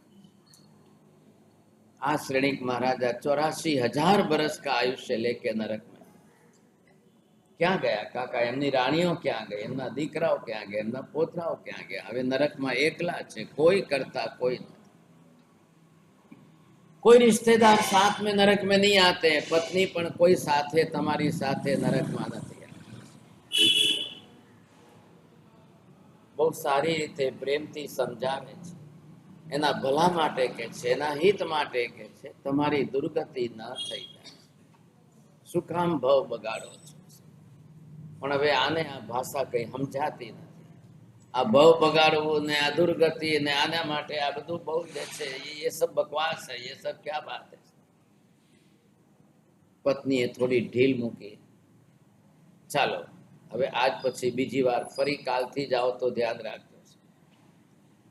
आज श्रेणिक महाराजा 84,000 बरस का आयुष्य लेके नरक में ક્યાં ગયા કાકા, એમની રાણીઓ ક્યાં ગઈ, એમના દીકરાઓ ક્યાં ગયા, એમના પોતરાઓ ક્યાં ગયા। હવે નરકમાં એકલા છે, કોઈ કરતા કોઈ નથી। कोई रिश्तेदार साथ में नरक में नहीं आते, पत्नी पण कोई साथे तमारी साथे नरक में नहीं आती। बहुत सारी रीते प्रेम थी समझावे छे, एना भला माटे के छे, एना हित माटे के छे, तमारी दुर्गति न थई जाय। शुं काम भव बगाड़ो छो? पण हवे आने आ भाषा कई समझाती नहीं। आ भव बगाड़वू ने आ दुर्गति ने आना माटे आ बधुं बहु जे छे ये सब बकवास है, ये सब क्या बात है। पत्नीए थोड़ी ढील मूकी, चालो हवे आज पछी बीजी वार फरी कालथी जाओ तो ध्यान रखो।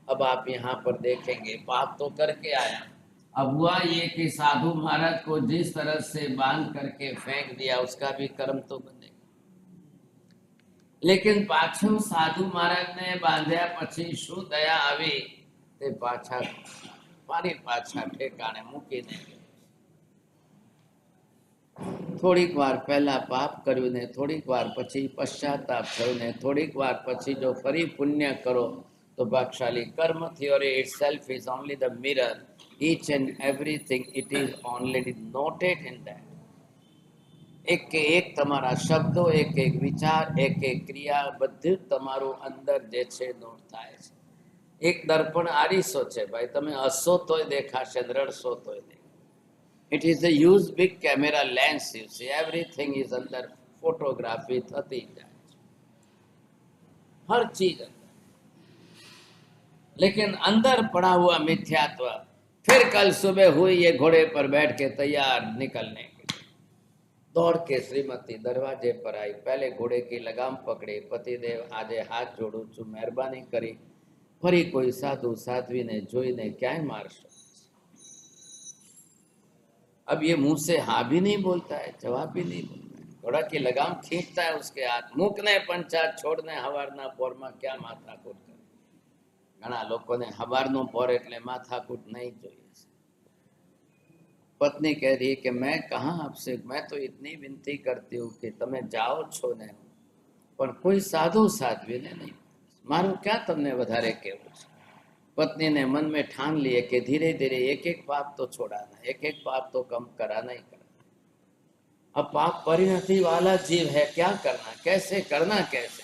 अब आप यहाँ पर देखेंगे पाप तो करके आया, अब हुआ ये कि साधु महाराज को जिस तरह से बांध करके फेंक दिया उसका भी कर्म तो बनेगा। लेकिन पाछू साधु महाराज ने बांध्या पछी शू दया आवी ते पाछा फारी पाछा ठेकाणे मूकीने थोड़ीक वार पहला पाप कर्यु ने थोड़ीक वार पछी पश्चाताप थयो ने थोड़ीक वार पछी जो फरी पुण्य करो तो भाग्यशाली कर्म theory itself is only the mirror, each and everything it is only noted in that। एक के एक तमारा शब्दों, एक एक विचार, एक एक क्रिया बधुं तमारू अंदर जे छे नोट थाय छे। एक दर्पण आरीसो छे भाई, तमे हसो तोय देखाशे, रड़शो तोय देखाशे। It is a used big camera lens, you see, everything is under photography थती जाय छे, हर चीज अंदर। लेकिन अंदर पड़ा हुआ मिथ्यात्व फिर कल सुबह हुई ये घोड़े पर बैठ के तैयार निकलने के, दौड़ के श्रीमती दरवाजे पर आई, पहले घोड़े की लगाम पकड़ी, पतिदेव आजे हाथ जोड़ू छू, मेहरबानी करी फरी कोई साधु साध्वी ने जोईने क्यांय मारशो। अब ये मुंह से हाँ भी नहीं बोलता है, जवाब भी नहीं बोलता है, घोड़ा की लगाम खींचता है उसके हाथ, मुकने पंचा छोड़ने हवारना पोरमा क्या माथाकूट करे। घणा लोकोने हवारनो पोर एटले माथाकूट नहीं जोईए। पत्नी कह रही है कि मैं कहाँ आपसे, मैं तो इतनी विनती करती हूँ कि तमे जाओ छो ने, पण कोई साधु साध्वी ने नहीं, मारू क्या तमने वधारे कहेवुं छे। पत्नी ने मन में ठान लिए कि धीरे धीरे एक एक पाप तो छोड़ाना, एक एक पाप तो कम कराना ही करना। अब पाप परिणति वाला जीव है, क्या करना, कैसे करना, कैसे।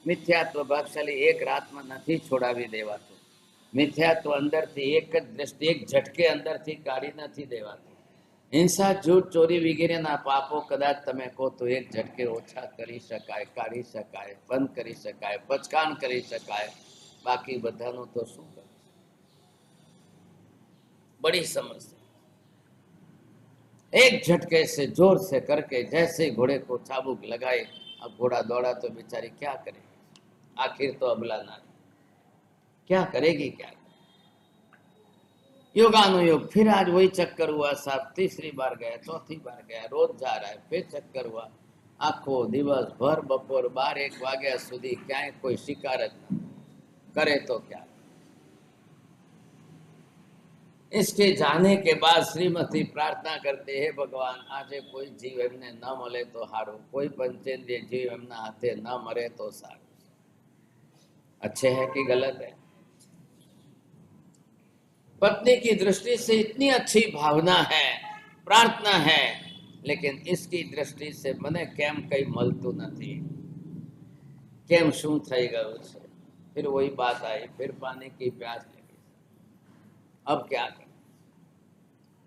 मिथ्यात्व भाग्यशाली एक रात में नहीं छोड़ावी देवातो। मिथ्यात्व अंदर थी एक दृष्टि, एक झटके अंदर थी काढ़ी नहीं देवातो। हिंसा झूठ चोरी वगैरह ना पापो कदाच तमे को तो एक झटके ओछा करी शकाय, काढ़ी शकाय, बंद करी शकाय, पचकान करी शकाय, बाकी बधानु तो शू करे। बड़ी समस्या एक झटके से जोर से करके जैसे घोड़े को चाबुक लगाए, अब घोड़ा दौड़ा तो बेचारी क्या करेगी, आखिर तो अबला नारी क्या करेगी, क्या करेगी। योगानुयोग फिर आज वही चक्कर हुआ साहब, तीसरी बार गया, चौथी बार गया, रोज जा रहा है, फिर चक्कर हुआ। આખો દિવસ ભર બપોર 12-1 વાગ્યા સુધી ક્યાંય કોઈ શિકાર જ ન કરે તો क्या। इसके जाने के बाद श्रीमती प्रार्थना करते है भगवान आज कोई जीव एमने न मळे तो हारू, कोई पंचेंद्रिय जीव एमना हाथे न मरे तो सारू। अच्छे है कि गलत है? पत्नी की दृष्टि से इतनी अच्छी भावना है, प्रार्थना है, लेकिन इसकी दृष्टि से मने केम कई मलतू नहीं, केम शू थई गयो छे। फिर वही बात आई, फिर पानी की प्यास लगी। अब क्या करें?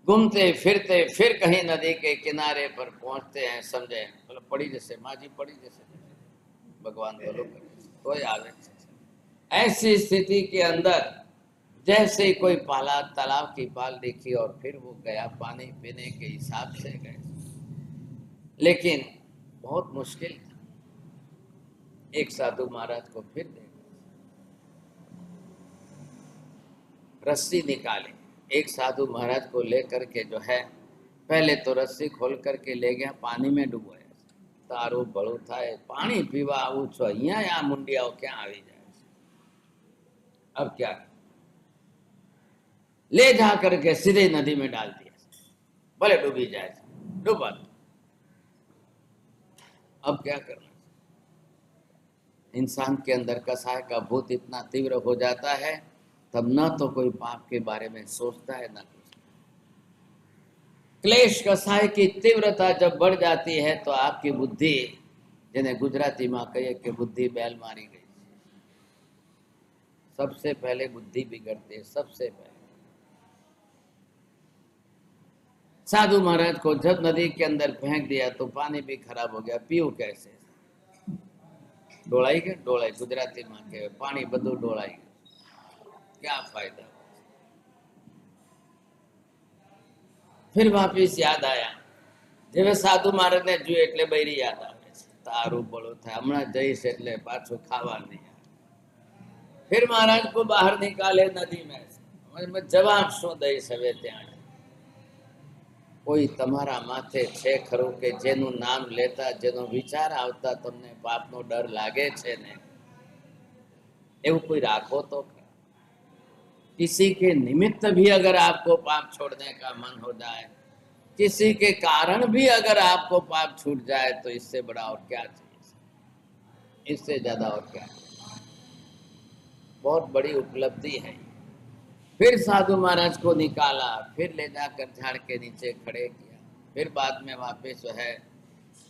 घूमते फिरते फिर कहीं नदी के किनारे पर पहुंचते हैं। समझे बोलो पड़ी जैसे माँ जी पड़ी जैसे भगवान बोलो कोई आवे। ऐसी स्थिति के अंदर जैसे ही कोई पाला तालाब की पाल देखी और फिर वो गया पानी पीने के हिसाब से गए, लेकिन बहुत मुश्किल था। एक साधु महाराज को फिर देखा, रस्सी निकाली, एक साधु महाराज को लेकर के जो है पहले तो रस्सी खोल करके ले गया, पानी में डूबोया। तारू भलू थाय पानी पीवा आવું છો અહીંયા આ મુંડિયાઓ ક્યાં આવી જાય? अब क्या? ले जा करके सीधे नदी में डाल दिया, भले डूबी जाए, डूबा। अब क्या करना? इंसान के अंदर कसाय का भूत इतना तीव्र हो जाता है, तब न तो कोई पाप के बारे में सोचता है, न कुछ। क्लेश कसाय की तीव्रता जब बढ़ जाती है तो आपकी बुद्धि, जिन्हें गुजराती में कहिए कि बुद्धि बैल मारी गई, सबसे पहले बुद्धि बिगड़ती है। सबसे पहले साधु महाराज को जब नदी के अंदर फेंक दिया तो पानी भी खराब हो गया, पीऊ कैसे? डोलाई गए, डोलाई गुजराती में कहे पानी बधु डोलाई गए, क्या फायदा? फिर वापिस याद आया, जब साधु महाराज ने जो एटले बैरी याद आवे तारू बोलो था हमणा जईश एटले पाछो खावा नहीं। फिर महाराज को बाहर निकाले नदी में, जवाब शू दईश हवे त्यां? कोई तमारा माथे छे खरो के जेनु नाम लेता, जेनो विचार आवता तमने पापनो डर लागे छे ने? एवं कोई राखो तो खरा। किसी के निमित्त भी अगर आपको पाप छोड़ने का मन हो जाए, किसी के कारण भी अगर आपको पाप छूट जाए, तो इससे बड़ा और क्या चाहिए? इससे ज्यादा और क्या? बहुत बड़ी उपलब्धि है। फिर साधु महाराज को निकाला, फिर ले जाकर झाड़ के नीचे खड़े किया, फिर बाद में वापस जो है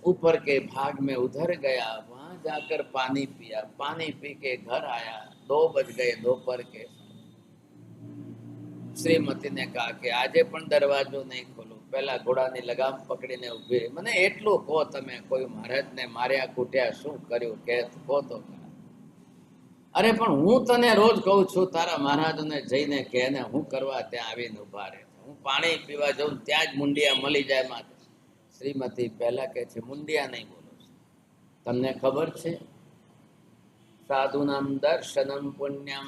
ऊपर के भाग में उधर गया, वहां जाकर पानी पिया, पानी पी के घर आया। 2 बज गए दोपहर के। श्रीमती ने कहा कि आजे पण दरवाजो नहीं खोलो, पहला घोड़ा ने लगाम पकड़ी ने उभी रही। मने एटલું કહો તમે, કોઈ महाराज ने मार्या कूट्या શું કર્યું કે કહો તો ખરા। अरे पण हूँ तने रोज कहूं छू, तारा महाराज ने जईने कहने हूँ करवा त्यां आवीने उभा रहे, हूँ पाणी पीवा जाऊं त्यां ज मुंडिया मळी जाय माथे। श्रीमती पहला कहे छे मुंडिया नहीं बोलो, तमने खबर छे साधुनाम दर्शनम पुण्यम।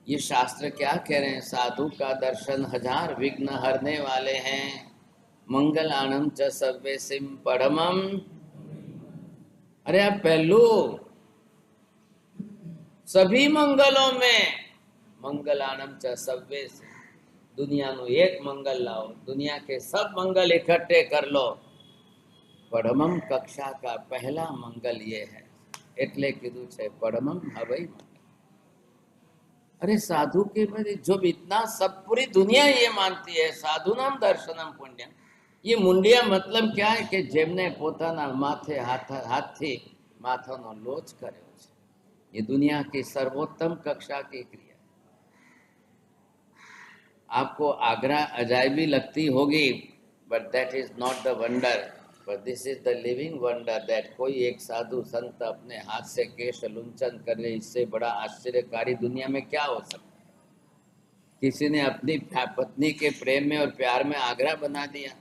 ये शास्त्र क्या कह रहे हैं? साधु का दर्शन 1000 विघ्न हरने वाले हैं। मंगलानम च सर्वेसिम परमम। अरे आप पहलू सभी मंगलों में मंगलानम च सर्वेस, दुनिया नो एक मंगल लाओ, दुनिया के सब मंगल इकट्ठे कर लो। परमम कक्षा का पहला मंगल ये है, एटले कीधुं छे परमम हवई। अरे साधु के बदे जो इतना सब पूरी दुनिया ये मानती है, साधु नाम दर्शनम पुण्यम। ये मुंडिया मतलब क्या है कि जेमने पोताना माथे हाथ थी माथानो लोच कर्यो छे। ये दुनिया की सर्वोत्तम कक्षा की क्रिया। आपको आगरा अजायबी लगती होगी, but that is not the wonder, but this is the living wonder that कोई एक साधु संत अपने हाथ से केश लुंचन करे, इससे बड़ा आश्चर्यकारी दुनिया में क्या हो सकता है? किसी ने अपनी पत्नी के प्रेम में और प्यार में आगरा बना दिया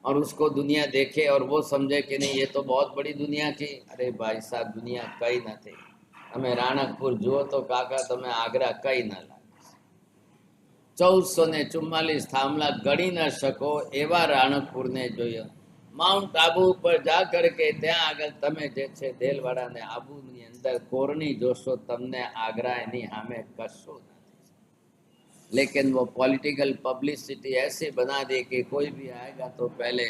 और उसको दुनिया देखे और वो समझे कि नहीं ये तो बहुत बड़ी दुनिया की। अरे भाई साहब दुनिया कई न थी। તમે રાણકપુર જુઓ તો કાકા તમે આગ્રા કઈ ના લાગે। 1444 થાંભલા ગણી ન શકો એવા રાણકપુર ને જોયો। માઉન્ટ આબુ ઉપર જા કરકે ત્યાં આગળ તમે જે છે દેલવાડા ને આબુની અંદર કોરની જોશો, તમને આગ્રા એની સામે કશું નથી। लेकिन वो पॉलिटिकल पब्लिसिटी ऐसे बना दे कि कोई भी आएगा तो पहले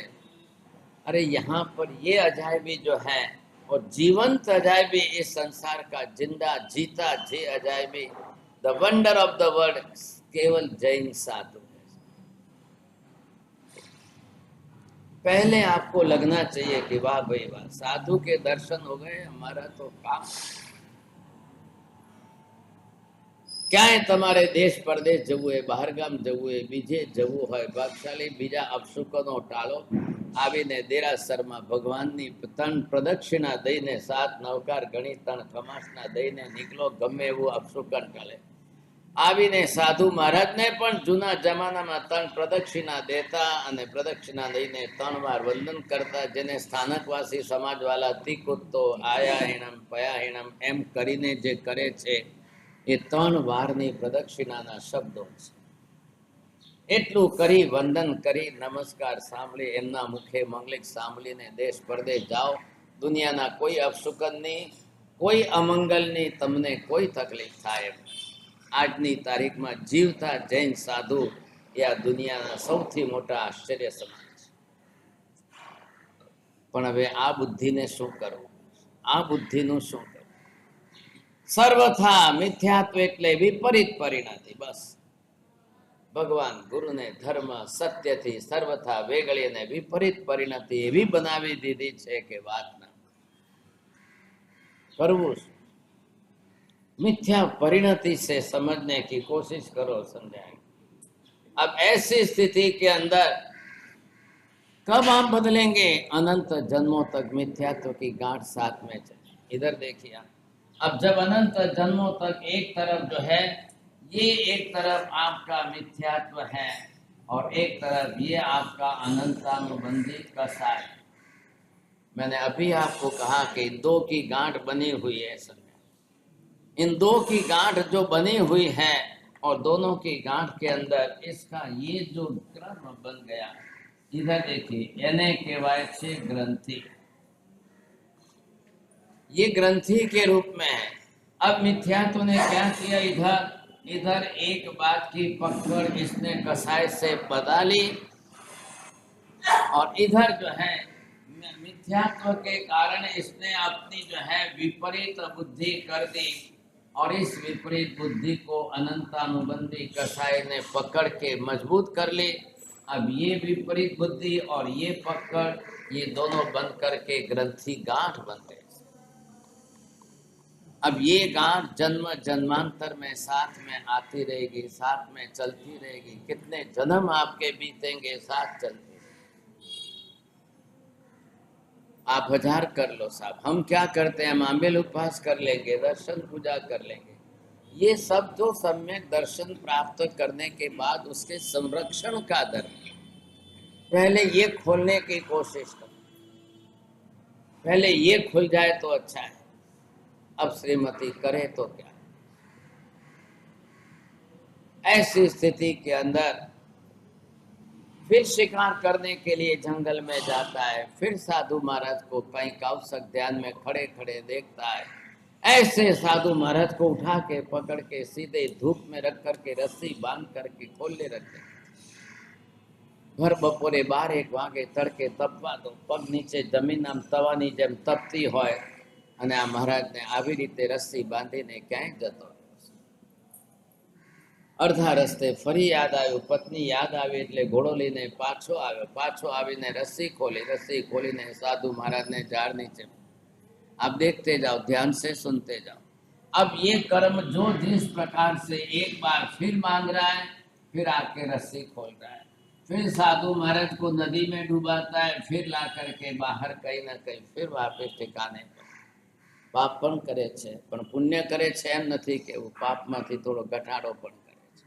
अरे यहाँ पर ये अजायबी जो है, और जीवंत अजायबी इस संसार का जिंदा जीता जी अजायबी, the wonder of the world केवल जैन साधु। पहले आपको लगना चाहिए कि वाह भाई वाह, साधु के दर्शन हो गए, हमारा तो काम। ક્યાંય તમારે દેશ પરદેશ જવું હોય, બહારગામ જવું હોય, બીજે જવું હોય, ભાગશાળી બીજા અપશુકનો ટાળો, આવીને દેરાસરમાં ભગવાનની ત્રણ પ્રદક્ષિણા દઈને, સાત નવકાર ગણી ત્રણ કમાસના દઈને નીકળો, ગમે એવું અપશુકન ટળે। આવીને સાધુ મહારાજને પણ જૂના જમાનામાં ત્રણ પ્રદક્ષિણા દેતા અને પ્રદક્ષિણા દઈને ત્રણ વાર વંદન કરતા, જેને સ્થાનકવાસી સમાજવાળા તિકુત્તો આયાહીણમ પયાહીણમ એમ કરીને જે કરે છે એ ત્રણ વારની પ્રદક્ષિણાના શબ્દો છે। એટલું કરી વંદન કરી નમસ્કાર સાંભળી એમના મુખે મંગલિક સાંભળીને દેશ પરદેશ જાઓ, દુનિયાના કોઈ અપશુકનની કોઈ અમંગલની તમને કોઈ તકલીફ થાય એમ। આજની તારીખમાં જીવતા જૈન સાધુ એ આ દુનિયાના સૌથી મોટા આશ્ચર્ય સમાન છે। પણ હવે આ બુદ્ધિને શું કરવું, આ બુદ્ધિનું શું કરવું? સર્વથા મિથ્યાત્વ એટલે વિપરીત પરિણતિ। બસ ભગવાન ગુરુને ધર્મ સત્યથી સર્વથા વેગળીને વિપરીત પરિણતિ એવી બનાવી દીધી છે કે વાત ના કરવું। मिथ्या परिणति से समझने की कोशिश करो, समझाएंगे। अब ऐसी स्थिति के अंदर कब आप बदलेंगे? अनंत जन्मों तक मिथ्यात्व की गांठ साथ में चले। इधर देखिए आप, अब जब अनंत जन्मों तक एक तरफ जो है ये एक तरफ आपका मिथ्यात्व है और एक तरफ ये आपका अनंतानुबंधी कसाय। मैंने अभी आपको कहा कि इन दो की गांठ बनी हुई है। इन दो की गांठ जो बनी हुई है और दोनों की गांठ के अंदर इसका ये जो क्रम बन गया, इधर देखिए, एने कहवाय छे ग्रंथि। ये ग्रंथि के रूप में है। अब मिथ्यात्व ने क्या किया, इधर इधर एक बात की पकड़ इसने कसाय से बता ली, और इधर जो है मिथ्यात्व के कारण इसने अपनी जो है विपरीत बुद्धि कर दी, और इस विपरीत बुद्धि को अनंतानुबंधी कसाय ने पकड़ के मजबूत कर ली। अब ये विपरीत बुद्धि और ये पकड़, ये दोनों बन करके ग्रंथि गांठ बन गए। अब ये गांठ जन्म जन्मांतर में साथ में आती रहेगी, साथ में चलती रहेगी। कितने जन्म आपके बीतेंगे साथ चलते। आप 1000 कर लो साहब, हम क्या करते हैं, हम आंबेल उपवास कर लेंगे, दर्शन पूजा कर लेंगे। ये सब जो सम्यक दर्शन प्राप्त करने के बाद उसके संरक्षण का धर्म, पहले ये खोलने की कोशिश करो, पहले ये खुल जाए तो अच्छा है। अब श्रीमती करे तो क्या। ऐसी स्थिति के अंदर फिर शिकार करने के लिए जंगल में जाता है, फिर साधु महाराज को कहीं कौशक ध्यान में खड़े खड़े देखता है। ऐसे साधु महाराज को उठा के पकड़ के सीधे धूप में रख करके रस्सी बांध करके खोले रखते, भर बपोरे 12-1 वागे तड़के तपवा दो, पग नीचे जमीन आम तवानी जेम तपती होय, અને આ મહારાજને આવી રીતે રસ્સી બાંધીને ક્યાંય જતો। અડધા રસ્તે ફરી યાદ આવ્યું, પત્ની યાદ આવી એટલે ઘોડો લઈને પાછો આવ્યો, પાછો આવીને રસ્સી ખોલીને સાધુ महाराजને ઝાડ નીચે। आप देखते जाओ, ध्यान से सुनते जाओ। अब ये कर्म जो जिस प्रकार से एक बार फिर मांग रहा है, फिर आके रस्सी खोल रहा है, फिर साधु महाराज को नदी में डुबाता है, फिर ला करके बाहर कहीं ना कहीं फिर वापस ठिकाने पर। पाप पण करे छे, पण पुण्य करे छे एम नहीं के वो पाप मांथी थोड़ो घटाड़ो पण करे छे।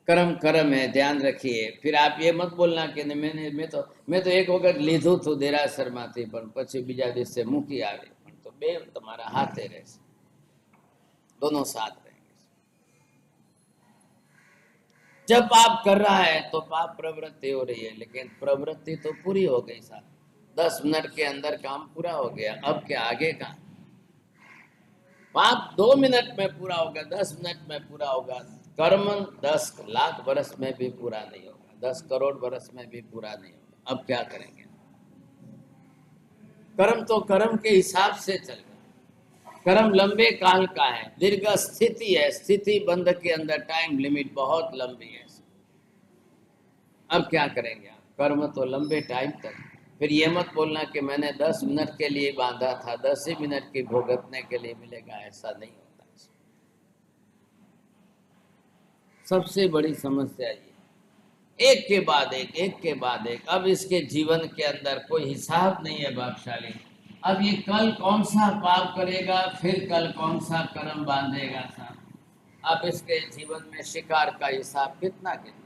कर्म कर्म है, ध्यान रखिए। फिर आप ये मत बोलना कि मैं तो एक वक्त लीधु थू देरासर मांथी, पण पछी बीजा दिवसे मूकी आवी, पण तो बे तमारा हाथे रहेशे, दोनों साथ रहेंगे। जब पाप कर रहा है तो पाप प्रवृत्ति हो रही है, लेकिन प्रवृत्ति तो पूरी हो गई साहब, 10 मिनट के अंदर काम पूरा हो गया, अब क्या आगे का? पाप 2 मिनट में पूरा होगा, 10 मिनट में पूरा होगा, कर्म 10 लाख वर्ष में भी पूरा नहीं होगा, 10 करोड़ वर्ष में भी पूरा नहीं होगा। अब क्या करेंगे? कर्म तो कर्म के हिसाब से चल रहा, कर्म लंबे काल का है, दीर्घ स्थिति है, स्थिति बंध के अंदर टाइम लिमिट बहुत लंबी है। अब क्या करेंगे आप? कर्म तो लंबे टाइम तक। फिर ये मत बोलना कि मैंने 10 मिनट के लिए बांधा था, 10 ही मिनट की भुगतने के लिए मिलेगा, ऐसा नहीं होता। सबसे बड़ी समस्या ये, एक के बाद एक, एक के बाद एक। अब इसके जीवन के अंदर कोई हिसाब नहीं है भाग्यशाली। अब ये कल कौन सा पाप करेगा, फिर कल कौन सा कर्म बांधेगा साहब। अब इसके जीवन में शिकार का हिसाब कितना कितना,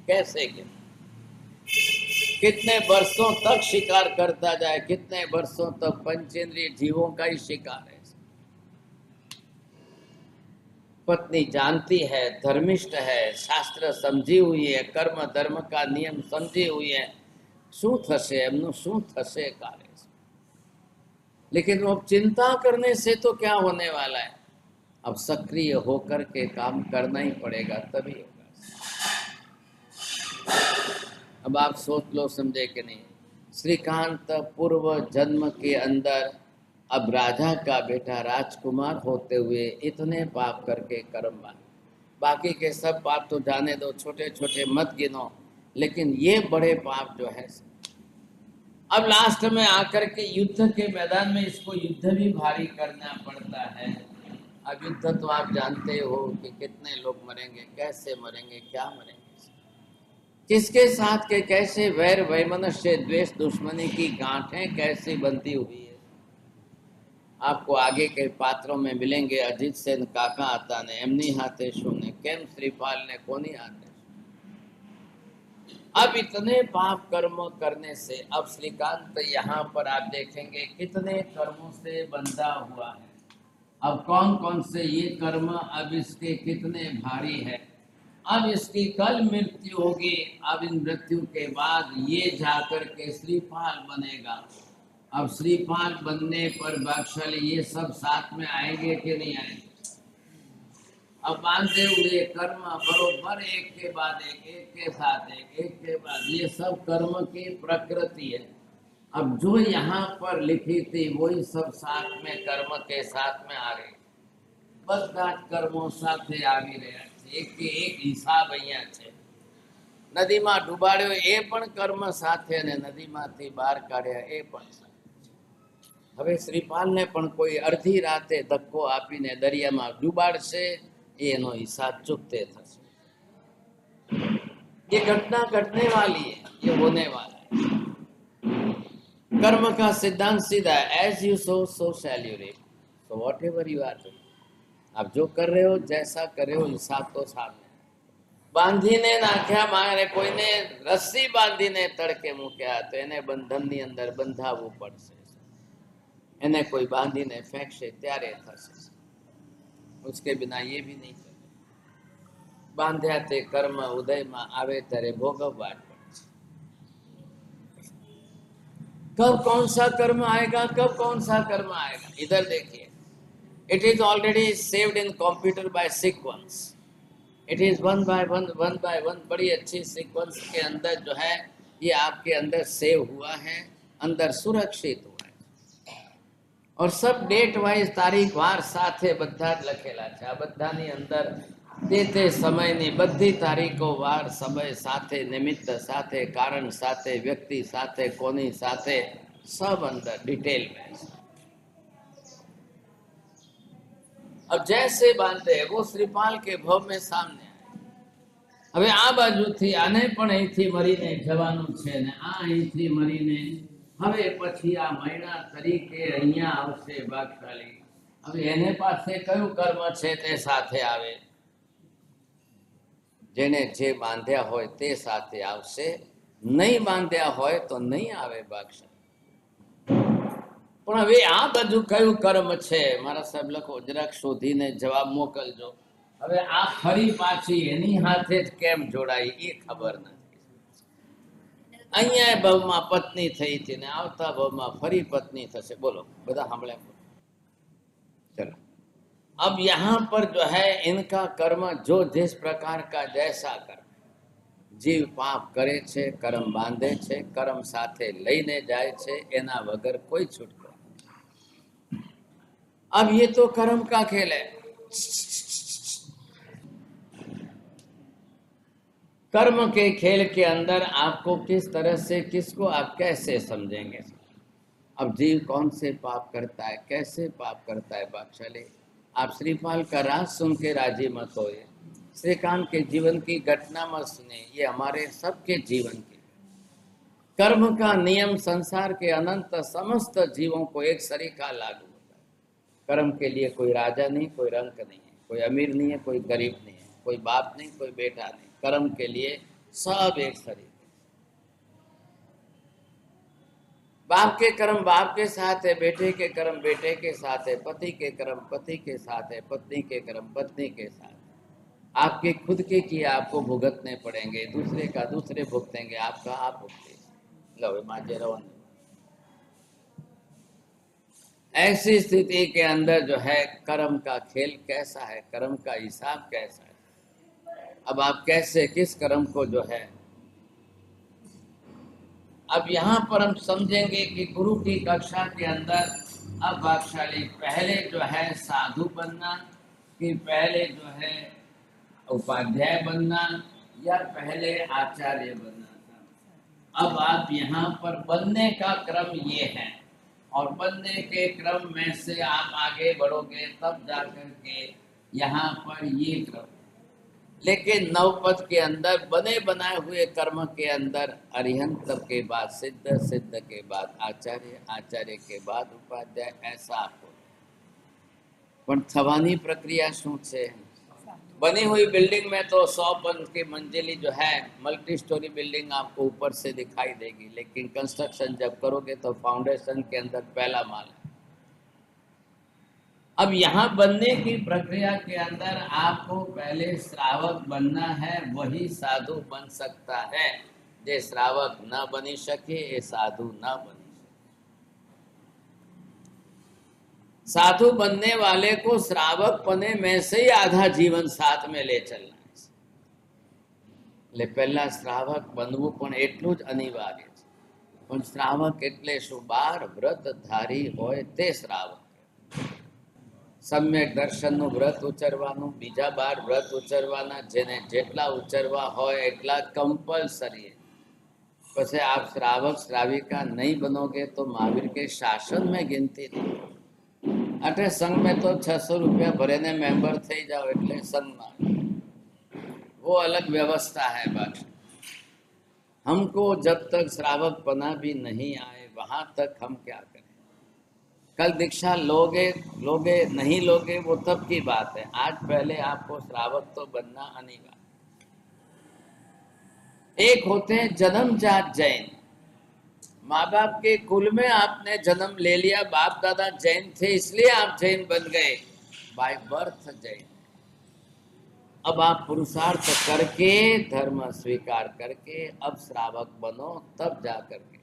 कैसे कितने वर्षों तक शिकार करता जाए, कितने वर्षों तक पंचेंद्रिय जीवों का ही शिकार है। पत्नी जानती है, धर्मिष्ठ है, शास्त्र समझी हुई है, कर्म धर्म का नियम समझी हुई है, शू थशे एमनु शू थशे काले। लेकिन वो चिंता करने से तो क्या होने वाला है? अब सक्रिय होकर के काम करना ही पड़ेगा, तभी होगा। अब आप सोच लो, समझे कि नहीं? श्रीकांत पूर्व जन्म के अंदर अब राजा का बेटा राजकुमार होते हुए इतने पाप करके कर्म बांधे। बाकी के सब पाप तो जाने दो, छोटे छोटे मत गिनो, लेकिन ये बड़े पाप जो है, अब लास्ट में आकर के युद्ध के मैदान में इसको युद्ध भी भारी करना पड़ता है। अब युद्ध तो आप जानते हो कि कितने लोग मरेंगे, कैसे मरेंगे, क्या मरेंगे, किसके साथ के कैसे वैर वैमनस्य द्वेष दुश्मनी की गांठें कैसी बनती हुई है। आपको आगे के पात्रों में मिलेंगे। अजीत सेन काका आता ने एमनी हाथे शूने केम श्रीपाल ने कोनी हाथे। अब इतने पाप कर्म करने से अब श्रीकांत यहाँ पर आप देखेंगे कितने कर्मों से बंधा हुआ है। अब कौन कौन से ये कर्म अब इसके कितने भारी है। अब इसकी कल मृत्यु होगी, अब इन मृत्यु के बाद ये जाकर के श्रीपाल बनेगा। अब श्रीपाल बनने पर भाग्यशाली ये सब साथ में आएंगे कि नहीं आएंगे? अब बांधे हुए कर्म बरोबर एक के बाद एक, एक के साथ एक के बाद, ये सब कर्म की प्रकृति है। अब जो यहाँ पर लिखी थी वही सब साथ में कर्म के साथ में आ गई। બધા કર્મો સાથે આવી રહ્યા છે, એક કે એક હિસાબ અહીંયા છે। નદીમાં ડૂબાડ્યો એ પણ કર્મ સાથે ને નદીમાંથી બહાર કાઢ્યા એ પણ સાથે। હવે શ્રીપાલને પણ કોઈ અડધી રાતે ધક્કો આપીને દરિયામાં ડૂબાડશે, એનો હિસાબ ચૂકતે થશે। ये घटना घटने वाली है, ये होने वाला है। कर्म का सिद्धांत सीधा है, as you sow so shall you reap. So whatever you are doing, आप जो कर रहे हो, जैसा कर रहे हो, हिसाब तो सामने। બાંધીને નાખ્યા મારે કોઈને રસ્સી બાંધીને તડકે મૂક્યા તો એને બંધનની અંદર બંધાવવું પડશે। એને કોઈ બાંધીને ફેંકશે ત્યારે થશે, उसके बिना ये भी नहीं चले। બાંધ્યા તે કર્મ ઉદયમાં આવે ત્યારે ભોગવવા જ પડશે। कब कौन सा कर्म आएगा, कब कौन सा कर्म आएगा, इधर देखिए। It is already saved in computer by sequence. It is one by one, बड़ी अच्छी सीक्वेंस के अंदर जो है ये आपके अंदर सेव हुआ है, अंदर सुरक्षित हुआ है। और सब डेट वाइज तारीख वार साथे बधा ज लखेला छे। आ बधानी अंदर ते समयनी बधी तारीखो वार समय साथे, निमित्त साथे, कारण साथे, व्यक्ति साथे, कोनी साथे, सब अंदर डिटेल में। अब जैसे बांधे वो श्रीपाल के भव में सामने आए। હવે આ બાજુથી આને પણ અહીંથી મરીને જવાનું છે ને આ અહીંથી મરીને હવે પછી આ મૈણા તરીકે અહીંયા આવશે ભાગશાળી। હવે એને પાસે કયું કર્મ છે તે સાથે આવે, જેને જે બાંધ્યા હોય તે સાથે આવશે, નહીં બાંધ્યા હોય તો નહીં આવે ભાગશાળી। પણ હવે આ બધું કયું કર્મ છે મારા સાહેબ લખો, જરાક શોધીને જવાબ મોકલજો। હવે આ ફરી પાછી એની હાથે જ કેમ જોડાઈ એ ખબર નથી. અહીંયા ભાવમાં પત્ની થઈ હતી ને આવતા ભાवમાં ફરી पत्नी થશે. बोलो બધા સાંભળ્યા? चलो अब यहाँ पर जो है इनका कर्म जो जिस प्रकार का जैसा कर्म जीव पाप करे छे, कर्म बांधे छे, कर्म साथे लईने जाए छे, एना वगर कोई छूटको. अब ये तो कर्म का खेल है. कर्म के खेल के अंदर आपको किस तरह से किसको आप कैसे समझेंगे? अब जीव कौन से पाप करता है, कैसे पाप करता है? बादशाह आप श्रीपाल का राज सुन के राजी मत होइए, श्रीकांत के जीवन की घटना मत सुने, ये हमारे सबके जीवन की. कर्म का नियम संसार के अनंत समस्त जीवों को एक सरीखा लागू होता है. कर्म के लिए कोई राजा नहीं, कोई रंक नहीं है, कोई अमीर नहीं है, कोई गरीब नहीं है, कोई बाप नहीं, कोई बेटा नहीं. कर्म के लिए सब एक सरीखे. बाप के कर्म बाप के साथ है, बेटे के कर्म बेटे के साथ है, पति के कर्म पति के साथ है, पत्नी के कर्म पत्नी के साथ. आपके खुद के किए आपको भुगतने पड़ेंगे, दूसरे का दूसरे भुगतेंगे, आपका आप भुगते. लो माजे रवन. ऐसी स्थिति के अंदर जो है कर्म का खेल कैसा है, कर्म का हिसाब कैसा है? अब आप कैसे किस कर्म को जो है, अब यहाँ पर हम समझेंगे कि गुरु की कक्षा के अंदर अब भागशाली पहले जो है साधु बनना कि पहले जो है उपाध्याय बनना या पहले आचार्य बनना था. अब आप यहाँ पर बनने का क्रम ये है और बनने के क्रम में से आप आगे बढ़ोगे तब जाकर के यहाँ पर ये क्रम. लेकिन नवपद के अंदर बने बनाए हुए कर्म के अंदर अरिहंत के बाद सिद्ध, सिद्ध के बाद आचार्य, आचार्य के बाद उपाध्याय, ऐसा आपको. पण थवानी प्रक्रिया शू छे? बनी हुई बिल्डिंग में तो 100 की मंजिली जो है मल्टी स्टोरी बिल्डिंग आपको ऊपर से दिखाई देगी, लेकिन कंस्ट्रक्शन जब करोगे तो फाउंडेशन के अंदर पहला माल. अब यहाँ बनने की प्रक्रिया के अंदर आपको पहले श्रावक बनना है, वही साधु बन सकता है. जे श्रावक न बनी सके ये साधु न बनी सके. साधु बनने वाले को श्रावक पने में से ही आधा जीवन साथ में ले चलना है. એટલે પહેલા શ્રાવક બનવું પણ એટલું જ અનિવાર્ય છે. પણ શ્રાવક એટલે શું? 12 વ્રત ધારી હોય તે શ્રાવક. सम्यक दर्शन व्रत उचरवानुं, बीजा 12 व्रत उचरवाना, जेने जेटला उचरवा होय एटला कंपलसरी. पछे आप श्रावक श्राविका नहीं बनोगे तो महावीर के शासन में गिनती नहीं. अटे संघ में तो 600 रुपया भरे ने मेंबर थई जाओ एटले संघ में, वो अलग व्यवस्था है. बाकी हमको जब तक श्रावक पना भी नहीं आए वहां तक हम क्या करें? कल दीक्षा लोगे लोगे नहीं लोगे वो तब की बात है. आज पहले आपको श्रावक तो बनना अनिवार्य. एक होते हैं जन्मजात जैन. माँ बाप के कुल में आपने जन्म ले लिया, बाप दादा जैन थे इसलिए आप जैन बन गए, बाय बर्थ जैन. अब आप पुरुषार्थ करके धर्म स्वीकार करके अब श्रावक बनो, तब जा करके.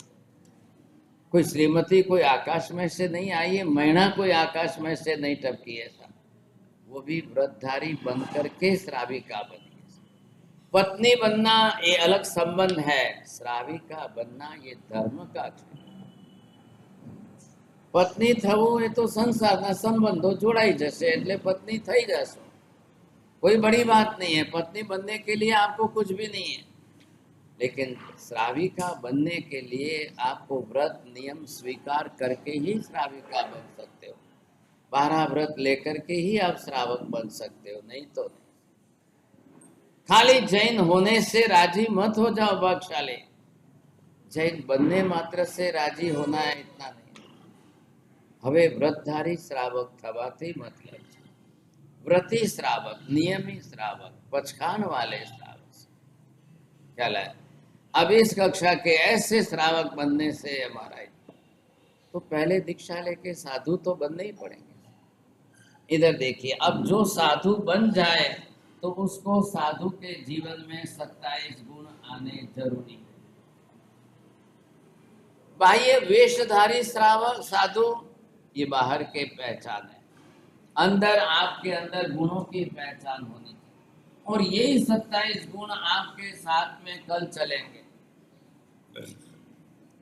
कोई श्रीमती कोई आकाश में से नहीं आई है, मैना कोई आकाश में से नहीं टपकी है. वो भी व्रतधारी बन करके श्राविका बनी. पत्नी बनना ये अलग संबंध है, श्राविका बनना ये धर्म का है. पत्नी थवो ये तो संसारना संबंधो जोड़ाई जैसे એટલે पत्नी थई जशो, कोई बड़ी बात नहीं है. पत्नी बनने के लिए आपको कुछ भी नहीं है, लेकिन श्राविका बनने के लिए आपको व्रत नियम स्वीकार करके ही श्राविका बन सकते हो. 12 व्रत लेकर के ही आप श्रावक बन सकते हो, नहीं तो नहीं. खाली जैन होने से राजी मत हो जाओ भाग्यशाली. जैन बनने मात्र से राजी होना है इतना नहीं. हवे व्रतधारी श्रावक थवाथी मतलब व्रती श्रावक, नियमी श्रावक, पचखान वाले श्रावक क्या है. अब इस कक्षा के ऐसे श्रावक बनने से हमारा तो पहले दीक्षा लेके साधु तो बनने ही पड़ेंगे. इधर देखिए, अब जो साधु बन जाए तो उसको साधु के जीवन में 27 गुण आने जरूरी है। बाह्य वेशधारी श्रावक साधु ये बाहर के पहचान है, अंदर आपके अंदर गुणों की पहचान होनी चाहिए, और यही 27 गुण आपके साथ में कल चलेंगे।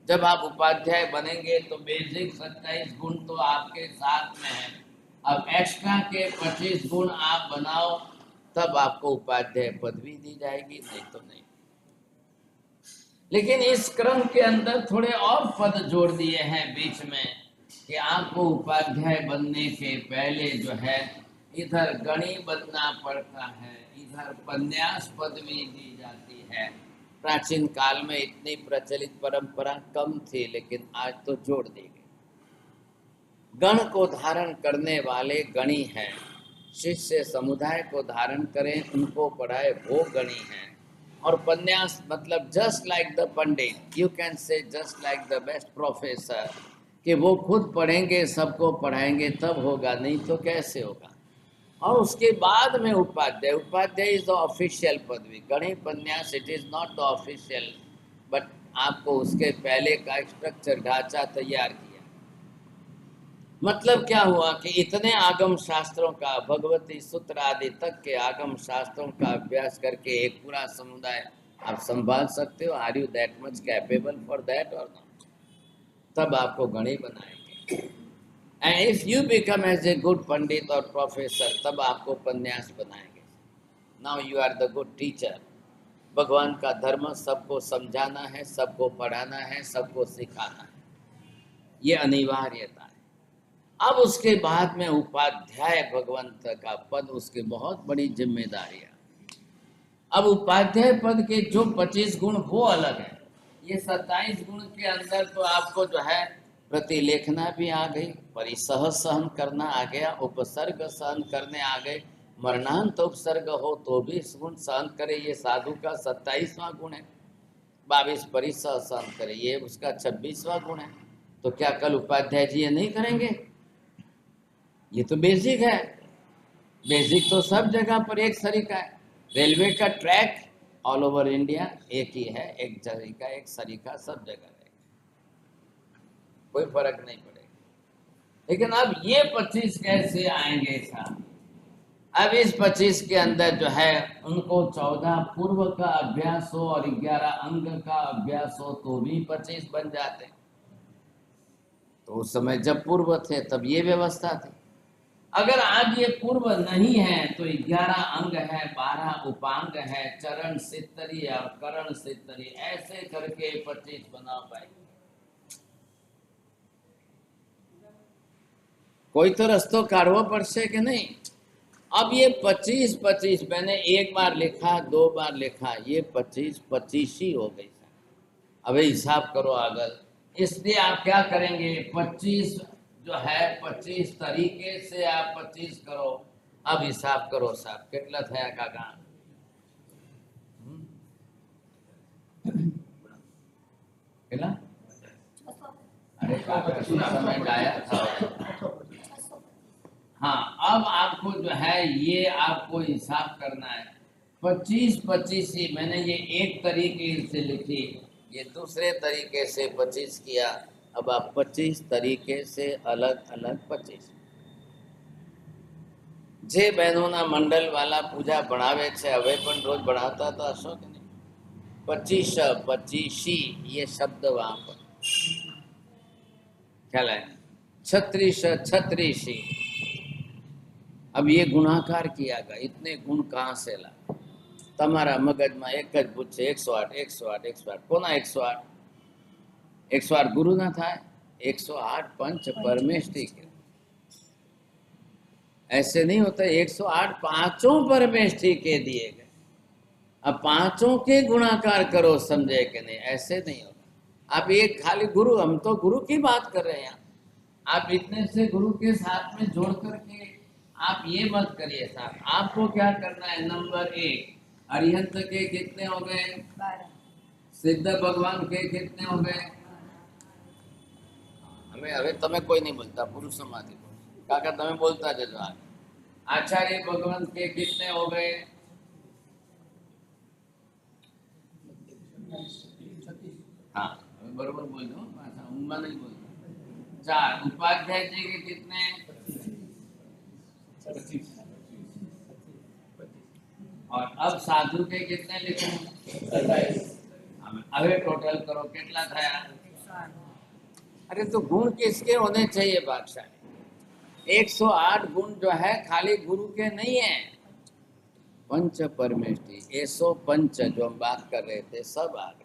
जब आप उपाध्याय बनेंगे तो बेसिक 27 गुण तो आपके साथ में है, अब एक्स्ट्रा के 25 गुण आप बनाओ, तब आपको उपाध्याय पदवी दी जाएगी, नहीं तो नहीं। लेकिन इस क्रम के अंदर थोड़े और पद जोड़ दिए हैं बीच में कि आपको उपाध्याय बनने के पहले जो है इधर गणी बनना पड़ता है, इधर पन्यास पदवी दी जाती है। प्राचीन काल में इतनी प्रचलित परंपरा कम थी, लेकिन आज तो जोड़ दी गई। गण को धारण करने वाले गणी हैं, शिष्य समुदाय को धारण करें उनको पढ़ाए वो गणी हैं। और पन्यास मतलब just like the Pandit, you can say just like the best professor, कि वो खुद पढ़ेंगे सबको पढ़ाएंगे तब होगा, नहीं तो कैसे होगा। और उसके बाद में उपाध्याय, उपाध्याय इज द ऑफिशियल पदवी, गणी पन्यास it is not the official, but आपको उसके पहले का स्ट्रक्चर ढांचा तैयार किया। मतलब क्या हुआ कि इतने आगम शास्त्रों का, भगवती सूत्र आदि तक के आगम शास्त्रों का अभ्यास करके एक पूरा समुदाय आप संभाल सकते हो। Are you that much capable for that or not? तब आपको गणी बनाएंगे। And if you become as a good pandit और प्रोफेसर, तब आपको पन्यास बनाएंगे। Now you are the good teacher. भगवान का धर्म सबको समझाना है, सबको पढ़ाना है, सबको सिखाना है, ये अनिवार्यता है। अब उसके बाद में उपाध्याय भगवंत का पद, उसकी बहुत बड़ी जिम्मेदारी है। अब उपाध्याय पद के जो 25 गुण वो अलग है, ये 27 गुण के अंदर तो आपको जो है प्रतिलेखना भी आ गई, परिसह सहन करना आ गया, उपसर्ग सहन करने आ गए, मरणांत उपसर्ग हो तो भी इस गुण सहन करे, ये साधु का 27वां गुण है। 22 परिसह सहन करे, ये उसका 26वां गुण है। तो क्या कल उपाध्याय जी ये नहीं करेंगे? ये तो बेसिक है। बेसिक तो सब जगह पर एक सरीका है। रेलवे का ट्रैक ऑल ओवर इंडिया एक ही है, एक सरीका, एक सरीका सब जगह है, कोई फर्क नहीं पड़ेगा। लेकिन अब ये 25 कैसे आएंगे साहब? अब इस 25 के अंदर जो है उनको 14 पूर्व का अभ्यास हो और 11 अंग का अभ्यास हो तो भी 25 बन जाते। तो उस समय जब पूर्व थे तब ये व्यवस्था थी। अगर आज ये पूर्व नहीं है तो 11 अंग है, 12 उपांग है, चरण सित्तरी और करण सित्तरी, ऐसे करके 25 बना पाएंगे। कोई तो रस्तो काढ़વો પડશે कि नहीं? अब ये 25 मैंने एक बार लिखा, 2 बार लिखा, ये 25 ही हो गई। अब हिसाब करो अगर, इसलिए आप क्या करेंगे, 25 जो है 25 तरीके से आप 25 करो। अब हिसाब करो साहब, कितना थया काका? कितना? अरे काका समय गाया था। हाँ, अब आपको जो है ये आपको हिसाब करना है। 25 ही मैंने ये एक तरीके से लिखी, ये दूसरे तरीके से 25 किया। अब आप 25 तरीके से अलग अलग 25। जे बहनों मंडल वाला पूजा बनावे छे, हवे पण रोज बनाता तो हशो कि नहीं? 25 25 ये शब्द वहां पर ख्याल है। 36 36। अब ये गुणाकार किया गया, इतने गुण कहाँ से ला? तमारा मगज में एक ज पूछे 108 108 108 कोना 108? 108 गुरु ना था, 108 पंच परमेष्टि के। ऐसे नहीं होता, 108 पांचों परमेष्टि के दिए गए। अब पांचों के गुणाकार करो, समझे कि नहीं? ऐसे नहीं होता। आप एक खाली गुरु, हम तो गुरु की बात कर रहे हैं, आप इतने से गुरु के साथ में जोड़ करके आप ये मत करिए साहब। आपको क्या करना है, नंबर 1 अरिहंत के कितने हो गए? 12। सिद्ध भगवान के कितने हो गए? हमें हमें तमें कोई नहीं बोलता, पुरुष समाधि काका तमें बोलता जजो। आचार्य भगवान के कितने हो गए? हाँ, बरोबर बोल दो, उम्मा नहीं बोल दो। 4। उपाध्याय जी के कितने? और अब साधु के कितने लिखूं? अबे टोटल करो कितना था? अरे तो गुण किसके होने चाहिए बादशाह? 108 गुण जो है खाली गुरु के नहीं है, पंच परमेष्टि 105 जो हम बात कर रहे थे सब आ गए।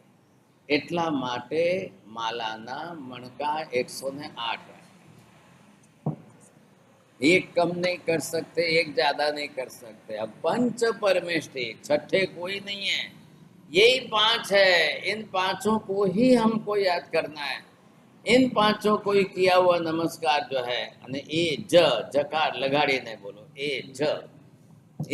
એટલા માટે માલાના મણકા 108 है। एक कम नहीं कर सकते, एक ज्यादा नहीं कर सकते। अब पंच परमेष्टि, छठे कोई नहीं है, यही 5 है। इन पांचों को ही हमको याद करना है। इन पांचों को ही किया हुआ नमस्कार जो है, અને એ જકાર લગાડીને બોલો, એ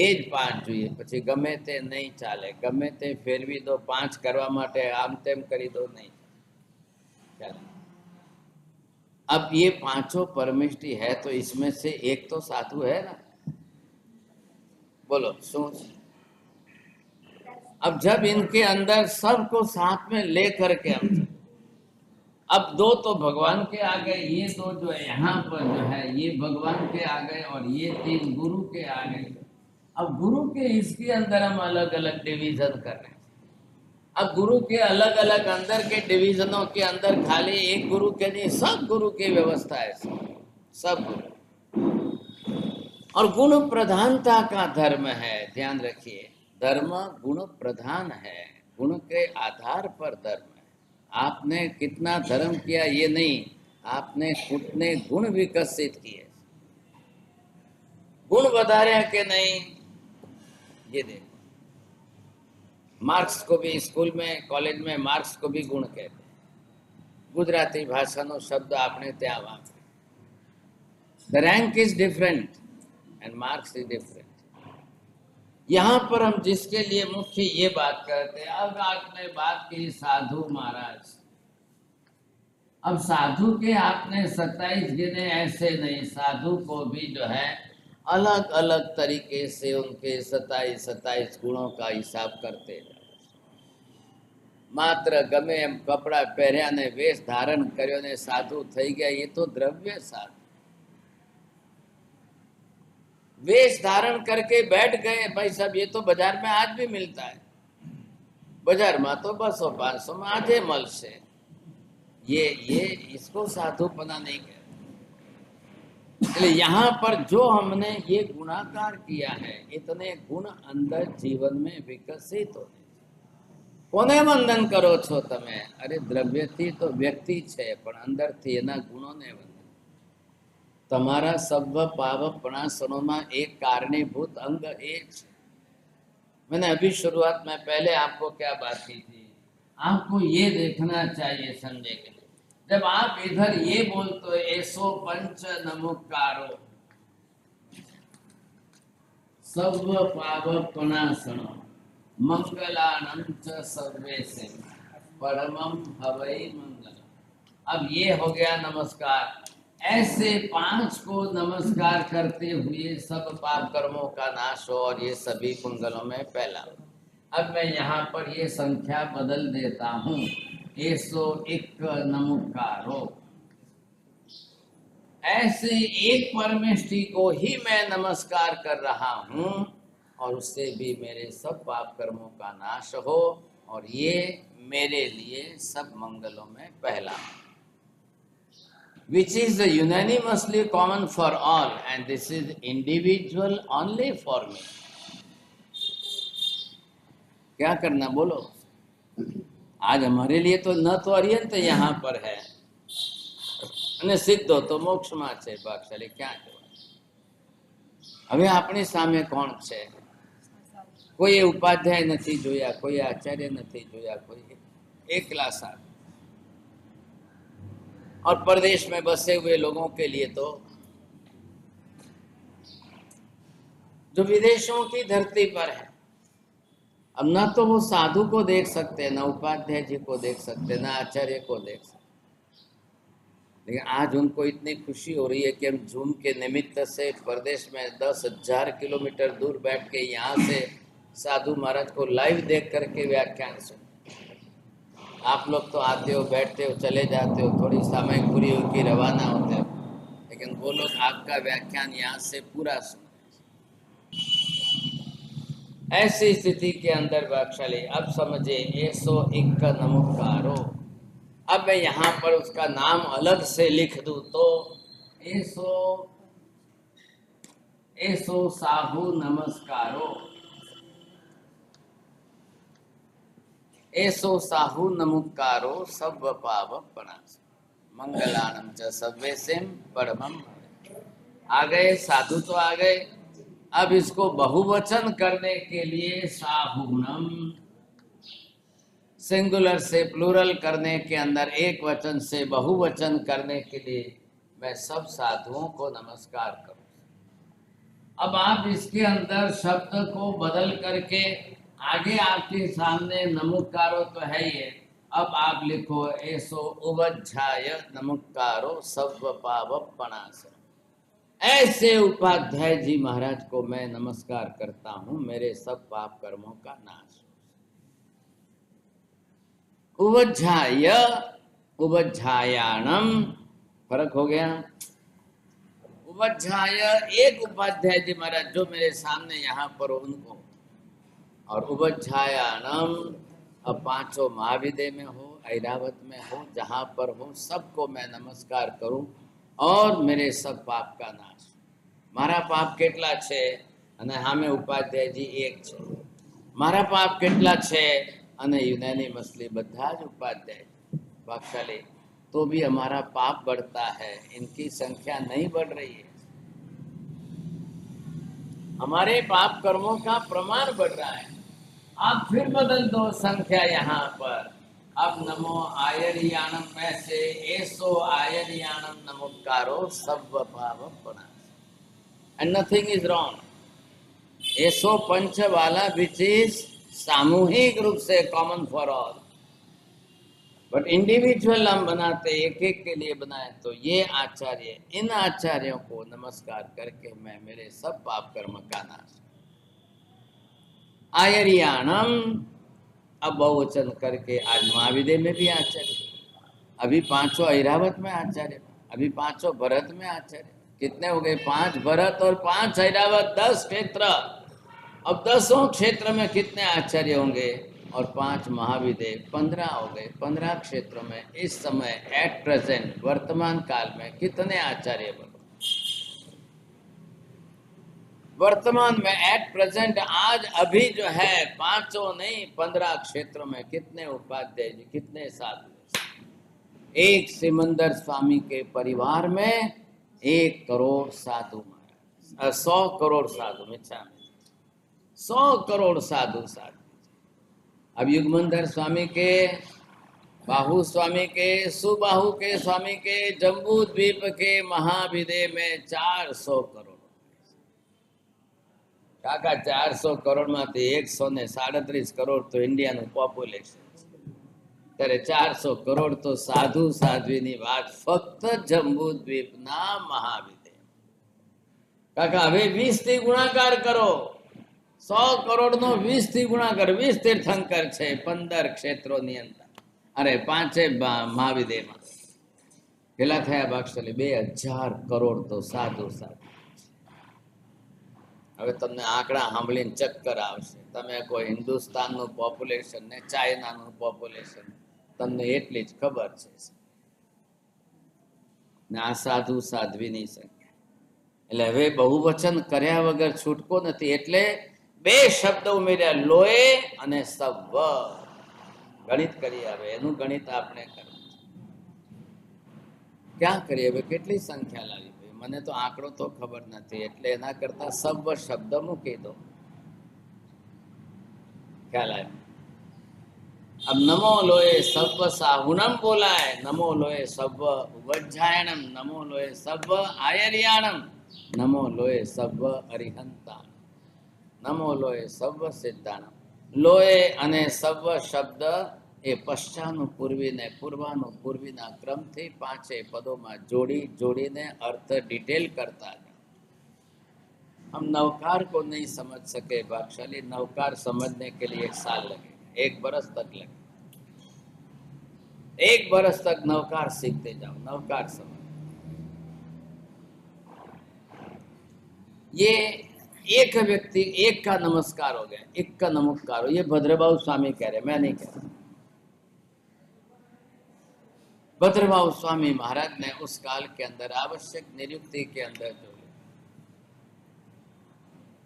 એ જ 5 જોઈએ, પછી ગમે તે નહીં ચાલે, ગમે તે ફેરવી દો 5 કરવા માટે આમ તેમ કરી દો, નહીં ચાલે। अब ये पांचों परमेष्टि है तो इसमें से एक तो साधु है ना, बोलो सोच। अब जब इनके अंदर सबको साथ में ले करके हम, अब 2 तो भगवान के आ गए, ये 2 जो है यहाँ पर जो है ये भगवान के आ गए, और ये 3 गुरु के आ गए। अब गुरु के इसके अंदर हम अलग अलग डिवीजन कर रहे हैं। अब गुरु के अलग अलग अंदर के डिवीजनों के अंदर खाली एक गुरु के नहीं, सब गुरु की व्यवस्था है, सब गुरु। और गुण प्रधानता का धर्म है, ध्यान रखिए, धर्म गुण प्रधान है, गुण के आधार पर धर्म है। आपने कितना धर्म किया ये नहीं, आपने कितने गुण विकसित किए, गुण વધાર્યા के नहीं, ये देखो। मार्क्स को भी स्कूल में कॉलेज में मार्क्स को भी गुण कहते हैं। गुजराती भाषाનો શબ્દ આપણે ત્યાં વાપરે। The rank is different and marks is different। यहाँ पर हम जिसके लिए मुख्य ये बात करते हैं, अब आपने बात की साधु महाराज। अब साधु के आपने 27 गिने ऐसे नहीं, साधु को भी जो है अलग अलग तरीके से उनके 27 गुणों का हिसाब करते हैं। मात्र गमे एम कपड़ा पहर्या ने वेश धारण कर्यो ने साधु थई गया, ये तो द्रव्य साधु। वेश धारण करके बैठ गए भाई साहब, ये तो बाजार में आज भी मिलता है। बाजार में तो 200-500 में आज मलशे। ये इसको साधुपना नहीं कहते। इसलिए यहाँ पर जो हमने ये गुणाकार किया है, इतने गुण अंदर जीवन में विकसित होने। कोने वंदन करो छो तमे? अरे द्रव्य थी तो व्यक्ति छे, पण अंदर थी एना गुणों ने वंदन। तमारा सब पाप प्रणाशनों में एक कारणीभूत अंग एक है। मैंने अभी शुरुआत में पहले आपको क्या बात की थी, आपको ये देखना चाहिए समझे के लिए, जब आप इधर ये बोलते 105 नमस्कारो सर्व पाप प्रणाशनो मंगलानंच सर्वेसे परमम हवै मंगल। अब ये हो गया नमस्कार। ऐसे 5 को नमस्कार करते हुए सब पाप कर्मों का नाश हो और ये सभी मंगलों में फैला। अब मैं यहाँ पर ये संख्या बदल देता हूँ, 101 नमस्कारो। ऐसे एक परमेष्टि को ही मैं नमस्कार कर रहा हूँ, और उससे भी मेरे सब पाप कर्मों का नाश हो, और ये मेरे लिए सब मंगलों में पहला, which is unanimously common for all, and this is individual only for me। क्या करना बोलो? आज हमारे लिए तो न तो अर्यंत यहाँ पर है, અને સિદ્ધો તો મોક્ષમાં છે ભાગશાળી, ક્યાં જવાય? હવે આપણી સામે કોણ છે? કોઈ ઉપાધ્યાય નથી જોયા, કોઈ આચાર્ય નથી જોયા, કોઈ એકલા साथ। और प्रदेश में बसे हुए लोगों के लिए तो जो विदेशों की धरती पर है, अब न तो वो साधु को देख सकते, न उपाध्याय जी को देख सकते, न आचार्य को देख सकते। लेकिन आज उनको इतनी खुशी हो रही है कि हम जूम के निमित्त से प्रदेश में 10,000 किलोमीटर दूर बैठ के यहाँ से साधु महाराज को लाइव देख करके व्याख्यान सुन। आप लोग तो आते हो, बैठते हो, चले जाते हो, थोड़ी सामयिक पूरी होकर रवाना होते हो, लेकिन वो लोग आपका व्याख्यान यहाँ से पूरा सुन। ऐसी स्थिति के अंदर भागशाली, अब समझे 101 नमस्कारो। अब मैं यहाँ पर उसका नाम अलग से लिख दूं तो एसो साहू नमस्कारो, एसो साहू नमस्कारो सब पाव प्रणाम मंगलानम च सव्यसेम परमम। आ गए साधु तो आ गए, अब इसको बहुवचन करने के लिए साहूनम, सिंगुलर से प्लूरल करने के अंदर एक वचन से बहुवचन करने के लिए मैं सब साधुओं को नमस्कार करूं। अब आप इसके अंदर शब्द को बदल करके आगे आपके सामने नमस्कारो तो है ही है, अब आप लिखो ऐसो उवज्झाय नमस्कारो सब पाव प्रणाम। ऐसे उपाध्याय जी महाराज को मैं नमस्कार करता हूं, मेरे सब पाप कर्मों का नाश। उवज्झाय, उवज्झायाणम, फर्क हो गया। उवज्झाय एक उपाध्याय जी महाराज जो मेरे सामने यहाँ पर उनको, और उवज्झायाणम अब पांचों महाविदय में हो, ऐरावत में हो, जहां पर हो, सबको मैं नमस्कार करूं और मेरे सब पाप का नाश। मारा पाप केटला छे अने हामे उपाध्यायजी एक छे। मारा पाप केटला छे अने यूनानिमसली बधा ज उपाध्याय भागशाली, तो भी हमारा पाप बढ़ता है, इनकी संख्या नहीं बढ़ रही है। हमारे पाप कर्मों का प्रमाण बढ़ रहा है। आप फिर बदल दो संख्या यहाँ पर, अब नमो आयरियाणम में से एसो आयरियाणम नमोकारो सब पाप प्रणाम, एंड नथिंग इज रॉन्ग। एसो पंच वाला विच इज सामूहिक रूप से common for all, but individual हम बनाते, एक एक के लिए बनाए, तो ये आचार्य, इन आचार्यों को नमस्कार करके मैं मेरे सब पाप कर्म का नाश। आयरियाणम अब बहुवचन करके आज महाविदय में भी आचार्य, अभी पांचों ऐरावत में आचार्य, अभी पांचों भरत में आचार्य। कितने हो गए? 5 भरत और 5 ऐरावत, 10 क्षेत्र। अब 10 क्षेत्र में कितने आचार्य होंगे? और 5 महाविदय, 15 हो गए। 15 क्षेत्रों में इस समय एट प्रेजेंट वर्तमान काल में कितने आचार्य बने? वर्तमान में एट प्रेजेंट आज अभी जो है 5 नहीं 15 क्षेत्रों में कितने उपाध्याय जी, कितने साधु? एक सिमंदर स्वामी के परिवार में 1 करोड़ साधु महाराज, 100 करोड़ साधु, मिच्छा 100 करोड़ साधु साधु। अब युगमंदर स्वामी के, बाहु स्वामी के, सुबाहु के स्वामी के, जम्बू द्वीप के महाविदय में 400 करोड़। काका 400 करोड़ में 137 करोड़ तो इंडिया नु पॉप्युलेशन, ત્યારે 400 કરોડ તો સાધુ સાધ્વીની વાત ફક્ત જંબુદ્વીપના મહાવિદય। કાકા હવે 20 થી ગુણાકાર કરો, 100 કરોડ નો 20 થી ગુણાકાર, 20 તીર્થંકર છે 15 ક્ષેત્રોની અંદર, અરે 5 મહાવિદયમાં કેટલા થયા ભાગશાલી? 2000 કરોડ તો સાધુ સાધુ। હવે તમને આંકડા સાંભળીને ચક્કર આવશે। તમે કોઈ હિન્દુસ્તાનનું પોપ્યુલેશન ને ચાઇનાનું પોપ્યુલેશન, તમને એટલી જ ખબર છે ને આ સાધુ સાધ્વીની સંખ્યા। એટલે હવે બહુવચન કર્યા વગર છૂટકો નથી, એટલે 2 શબ્દ ઉમેર્યા, લોએ અને સવ। ગણિત કરીએ હવે, એનું ગણિત આપણે કરવું। ક્યાં કરીએ હવે? કેટલી સંખ્યા લાવી? મને તો આંકડો તો ખબર નથી, એટલે એના કરતા સવ શબ્દ મૂકી દો, ખ્યાલ આવ્યો? अब नमो लोए सब साहुनम बोला है, नमो लोए सब उवज्झायणम, नमो लोए सब आयरियाणम, नमो लोए सब अरिहंता, नमो लोए सब सिद्धाणम। लोए अने सब शब्द એ પશ્ચાનુપૂર્વી ને પૂર્વાનુપૂર્વીના ક્રમથી પાંચે પદોમાં જોડી जोड़ीने अर्थ डिटेल करता है। हम नवकार को नहीं समझ सके भागशाली, नवकार समझने के लिए 1 साल लगेगा, 1 बरस तक लगेगा। 1 बरस तक नवकार सीखते जाओ, नवकार समझ। ये एक व्यक्ति, एक का नमस्कार हो गया, एक का नमस्कार हो, ये भद्रबाहु स्वामी कह रहे, मैं नहीं कह रहा। भद्रबाहु स्वामी महाराज ने उस काल के अंदर आवश्यक नियुक्ति के अंदर जो,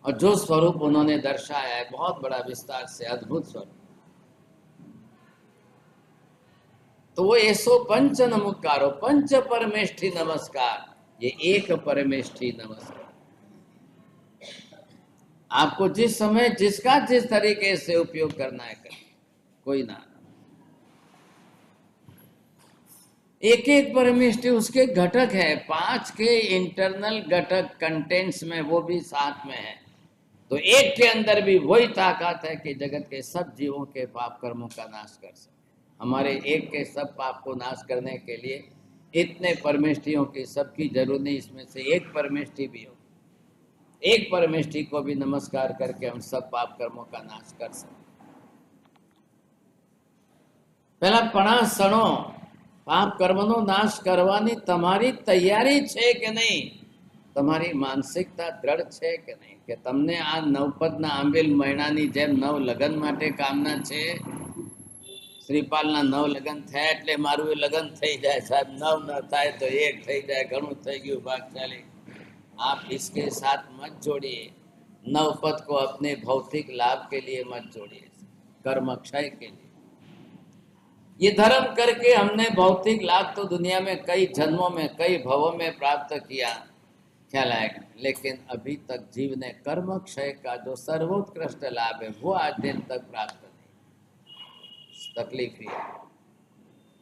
और जो स्वरूप उन्होंने दर्शाया है बहुत बड़ा विस्तार से अद्भुत स्वरूप, तो वो ऐसो पंच नमस्कारो, पंच परमेष्ठी नमस्कार, ये एक परमेष्ठी नमस्कार। आपको जिस समय जिसका जिस तरीके से उपयोग करना है करें, कोई ना। एक एक परमेष्ठी उसके घटक है, 5 के इंटरनल घटक कंटेंट्स में वो भी साथ में है, तो एक के अंदर भी वही ताकत है कि जगत के सब जीवों के पाप कर्मों का नाश कर सके। हमारे एक के सब पाप को नाश करने के लिए इतने परमेष्ठियों की सबकी जरूरत नहीं, इसमें से एक परमेष्ठी भी हो, एक परमेष्ठी को भी नमस्कार करके हम सब पाप कर्मों का नाश कर सकते। पहला पणा सणो, पाप कर्मनो नाश करवानी तमारी तैयारी छे के नहीं, તમારી માનસિકતા દ્રઢ છે કે નહીં, કે તમને આ નવપદના આંબેલ મહિનાની જેમ નવ લગન માટે કામના છે। શ્રીપાલના 9 લગન થયા એટલે મારું લગન થઈ જાય સાહેબ, 9 ન થાય તો 1 થઈ જાય, ઘણું થઈ ગયું ભાગશાલી। आप इसके साथ मत जोड़िए, नवपद को अपने भौतिक लाभ के लिए मत जोड़िए, कर्म क्षय के लिए। ये धर्म करके हमने भौतिक लाभ तो दुनिया में कई जन्मों में कई भवों में प्राप्त किया, ख्याल आएगा, लेकिन अभी तक जीव ने कर्म क्षय का जो सर्वोत्कृष्ट लाभ है वो आज दिन तक प्राप्त नहीं। तकलीफ ही है,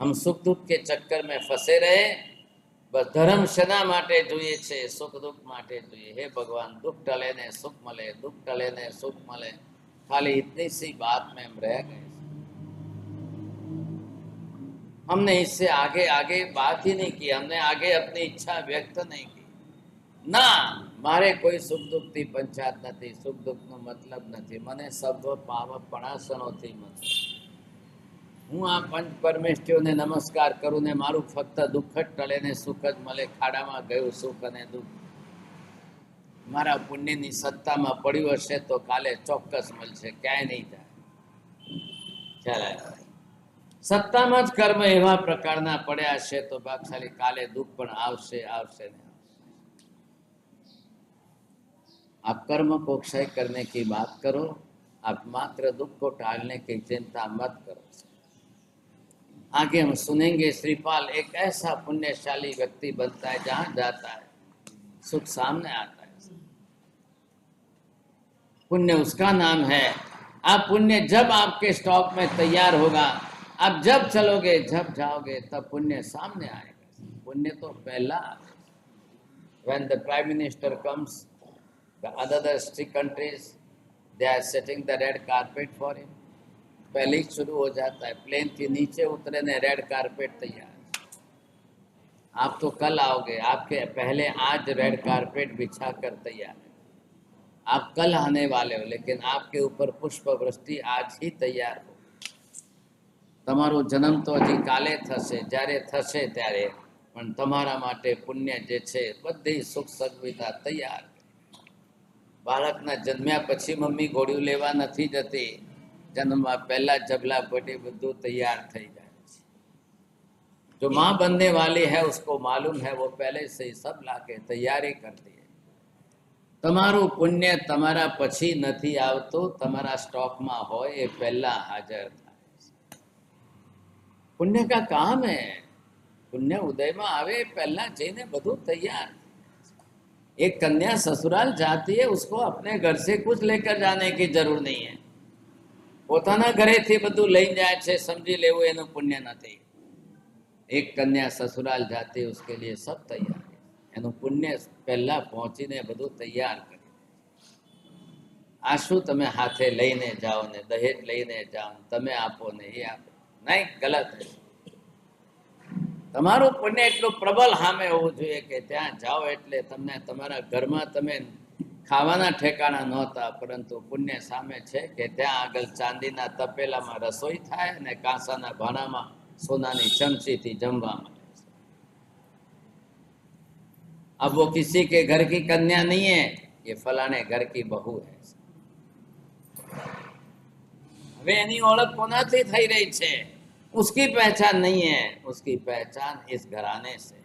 हम सुख दुख के चक्कर में फंसे रहे, बस धर्म शना माटे જોઈએ છે, સુખ દુઃખ માટે જોઈએ। हे भगवान, दुख टले ने सुख मले, दुख टले ने सुख मले, खाली इतनी सी बात में हम रह गए। हमने इससे आगे आगे बात ही नहीं की, हमने आगे अपनी इच्छा व्यक्त नहीं की। ना मारे कोई सुख दुख थी पंचायत नहीं, सुख दुख नो मतलब नहीं, मने सब पाव पणासणो थी मतलब। हूँ आ पंच परमेष्ठियों ने नमस्कार करूँ ने मारू फक्त दुख ज टले ने सुख ज मले, खाड़ा में गयु सुख अने दुख। मारा पुण्य नी सत्ता में पड़्यु हशे तो काले चौक्कस मळशे, क्यांय नहीं जाए। ख्याल आव्यो? सत्ता में ज कर्म एवा प्रकारना पड्या हशे तो भागशाली काले दुख पण आवशे आवशे ने। आप कर्म को क्षय करने की बात करो, आप मात्र दुख को टालने की चिंता मत करो। आगे हम सुनेंगे श्रीपाल एक ऐसा पुण्यशाली व्यक्ति बनता है, जहां जाता है सुख सामने आता है। पुण्य उसका नाम है। आप पुण्य जब आपके स्टॉक में तैयार होगा, आप जब चलोगे जब जाओगे तब पुण्य सामने आएगा। पुण्य तो पहला, when the prime minister comes, the other countries they are setting the red carpet for him, पहले ही शुरू हो जाता है, प्लेन के नीचे उतरे ने रेड कारपेट तैयार। आप तो कल आओगे, आपके पहले आज रेड कारपेट बिछा कर तैयार है। आप कल आने वाले हो, लेकिन आपके ऊपर पुष्प वृष्टि आज ही तैयार हो। तमारो जन्म तो हजी काले थशे, જ્યારે થશે ત્યારે, પણ તમારા માટે પુણ્ય જે છે બધી સુખ સુવિધા તૈયાર। બાળકના જન્મ્યા પછી મમ્મી ગોળીઓ લેવા નથી જતી, जन्म पहला जबला पटी બધું तैयार થઈ જાય છે। जो माँ बनने वाली है उसको मालूम है, वो पहले से ही सब लाके तैयारी करती है। તમારું પુણ્ય તમારા પછી નથી આવતું, તમારા સ્ટોકમાં હોય એ પહેલા હાજર થાય। પુણ્ય का काम है, પુણ્ય ઉદયમાં આવે પહેલા જઈને બધું तैयार। एक कन्या ससुराल जाती है, उसको अपने घर से कुछ लेकर जाने की जरूरत नहीं है, પોતાના ઘરેથી બધું લઈ જાય છે, સમજી લેવું એનું પુણ્ય નથી। એક કન્યા સસુરાલ જાતી, उसके लिए सब तैयार है, એનું પુણ્ય પહેલા પહોંચીને બધું તૈયાર કરી। આ શું તમે હાથે લઈને જાઓ ને દહેજ લઈને જાઓ, તમે આપો ને એ આપો, નહીં, ગલત છે. તમારું પુણ્ય એટલું પ્રબળ સામે હોવું જોઈએ કે ત્યાં જાઓ એટલે તમને તમારા ઘરમાં તમે ખાવાના ઠેકાણા નહોતા, પરંતુ પુણ્ય સામે છે કે ત્યાં આગળ ચાંદીના તપેલામાં રસોઈ થાય અને કાંસાના ભાણામાં સોનાની ચમચીથી જમવા મળે. अब वो किसी के घर की कन्या नहीं है, ये फलाने घर की बहू है. હવે એની ઓળખ કોનાથી થઈ રહી છે? उसकी पहचान नहीं है, उसकी पहचान इस घराने से.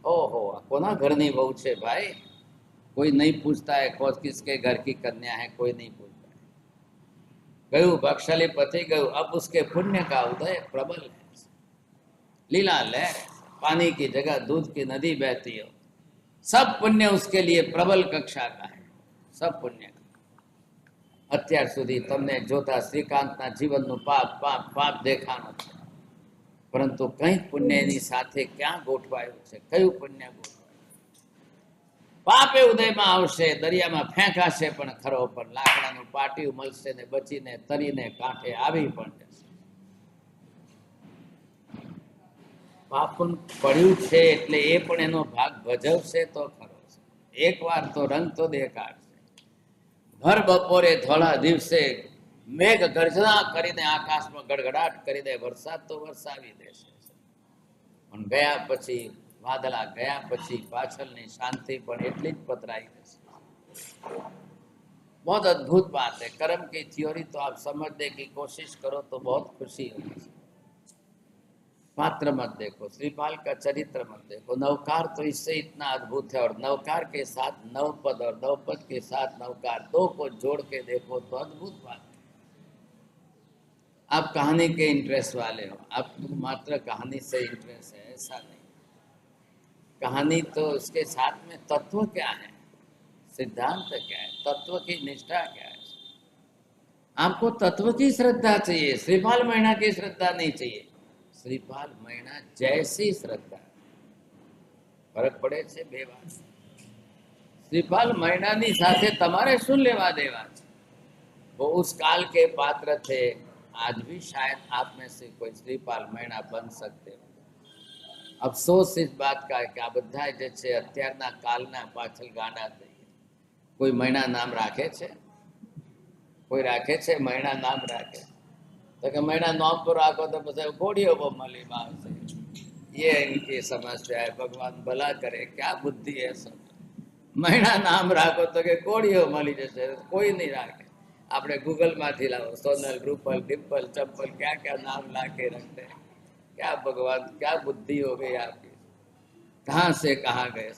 ओहो, कोना घरनी बहू છે ભાઈ? कोई नहीं पूछता है कौन किसके घर की कन्या है, कोई नहीं पूछता है. गयु बक्षली पति गयु. अब उसके पुण्य का उदय प्रबल है. लीला लहर, पानी की जगह दूध की नदी बहती हो. सब पुण्य उसके लिए प्रबल कक्षा का है, सब पुण्य. અત્યાર સુધી તમને જોતા શ્રીકાંતના જીવનનું પાપ પાપ પાપ દેખાણું છે, પરંતુ કંઈક પુણ્ય એની સાથે ક્યાં ગોઠવાયું છે? કયું પુણ્ય ગોઠવાયું? પાપ એ ઉદયમાં આવશે, દરિયામાં ફેંકાશે પણ ખરો, પણ લાકડાનું પાટિયું મળશે ને બચીને તરીને કાંઠે આવી પણ જશે. પાપ પડ્યું છે એટલે એ પણ એનો ભાગ ભજવશે તો ખરો. એક વાર તો રંગ તો દેખાડશે. ભર બપોરે ધોળા દિવસે મેઘ ગર્જના કરીને આકાશમાં ગડગડાટ કરીને વરસાદ તો વરસાવી દેશે, પણ ગયા પછી વાદળા ગયા પછી પાછળની શાંતિ પણ એટલી જ પતરાઈ જશે. बहुत अद्भुत बात है. कर्म की थ्योरी तो आप समझने की कोशिश करो तो बहुत खुशी होगी. पात्र मत देखो, श्रीपाल का चरित्र मत देखो. नवकार तो इससे इतना अद्भुत है, और नवकार के साथ नवपद और नवपद के साथ नवकार, दो को जोड़ के देखो तो अद्भुत बात है. आप कहानी के इंटरेस्ट वाले हो, आपको मात्र कहानी से इंटरेस्ट है, ऐसा नहीं. कहानी तो उसके साथ में तत्व क्या है, सिद्धांत क्या है, तत्व की निष्ठा क्या है. आपको तत्व की श्रद्धा चाहिए, श्रीपाल महीना की श्रद्धा नहीं चाहिए. श्रीपाल महीना जैसी श्रद्धा. फरक पड़े છે બે વાત. श्रीपाल महीनाની સાથે તમારે શું લેવા દેવા છે? वो उस काल के पात्र थे, आज भी शायद आप में से कोई श्रीपाल महीना बन सकते हो. अफसोस इस बात का है कि આ બધા જે છે અત્યારના કાલના પાછળ ગાંડા થઈ. કોઈ મહિના નામ રાખે છે? કોઈ રાખે છે મહિના નામ રાખે? तो कि महीना नाम तो राखो तो बस घोड़ियों को मली मार से. ये इनकी समस्या है. भगवान भला करे, क्या बुद्धि है सब. महीना नाम राखो तो कि घोड़ियों मली जैसे, कोई नहीं राखे. आपने गूगल में थी लाओ सोनल रूपल डिम्पल चंपल क्या क्या नाम ला के रखते हैं. क्या भगवान, क्या बुद्धि हो गई आपकी? कहाँ से कहाँ गए.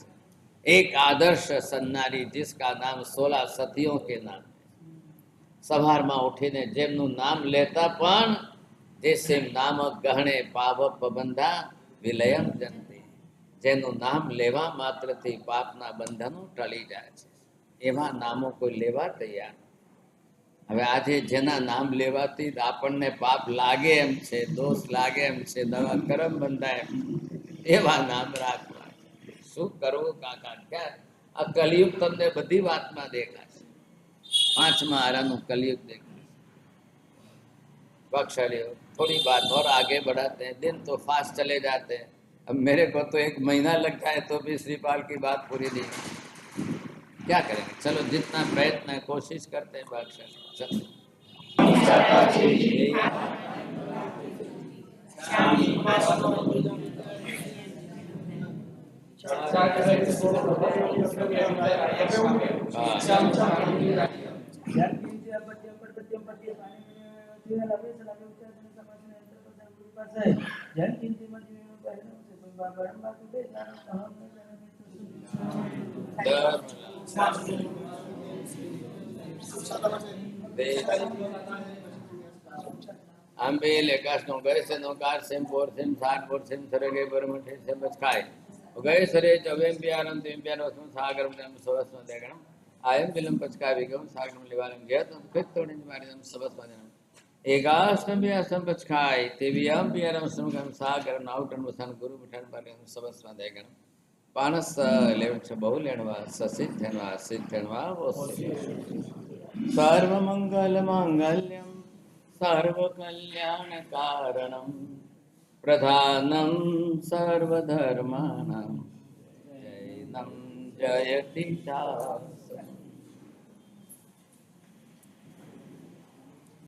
एक आदर्श सन्नारी जिसका नाम 16 सतियों के नाम. સવારમાં ઉઠીને જેમનું નામ લેતા પણ જેસે નામ ગહણે પાવપ બંધા વિલયમ જંતી. જેનું નામ લેવા માત્રથી પાપના બંધનો ટળી જાય છે, એવા નામો કોઈ લેવા તૈયાર. હવે આજે જેના નામ લેવાથી આપણને પાપ લાગે એમ છે, દોષ લાગે એમ છે, નવા કરમ બંધાય એમ, એવા નામ રાખવા. શું કરવું કાકા? ક્યાં આ કલિયુગ તમને બધી વાતમાં દેખાશે. पांचवा आरानु कलयुग देखो. बख्शलियो, थोड़ी बात और आगे बढ़ाते हैं. दिन तो फास्ट चले जाते हैं. अब मेरे को तो 1 महीना लगता है तो भी श्रीपाल की बात पूरी नहीं. क्या करेंगे? चलो जितना प्रयत्न है कोशिश करते हैं. बख्शलियो चलो. आंबेल एकाश नो गए से नो कार सेम बोर सेम साठ बोर सेम सरगे बरमठे सेम बच खाए गए सरे चवेम बियारम तेम बियारम सम सागरम नेम सवस में देखणम आयम बिलम पचका विगम सागरम लिवालम गया तो फिर तोड़े मारे नम सवस में देणम एकाश नो बियासम पचकाय तेवियम बियारम समगम सागरम आउटन वसन गुरु बठन पर नम सवस में देखणम पानस लेवन छ बहु लेणवा सिद्धनवा वो सर्व मंगल मांगल्यम सर्वकल्याणकारणं प्रधानं सर्वधर्माणां जैनं जयति शास्त्रम्।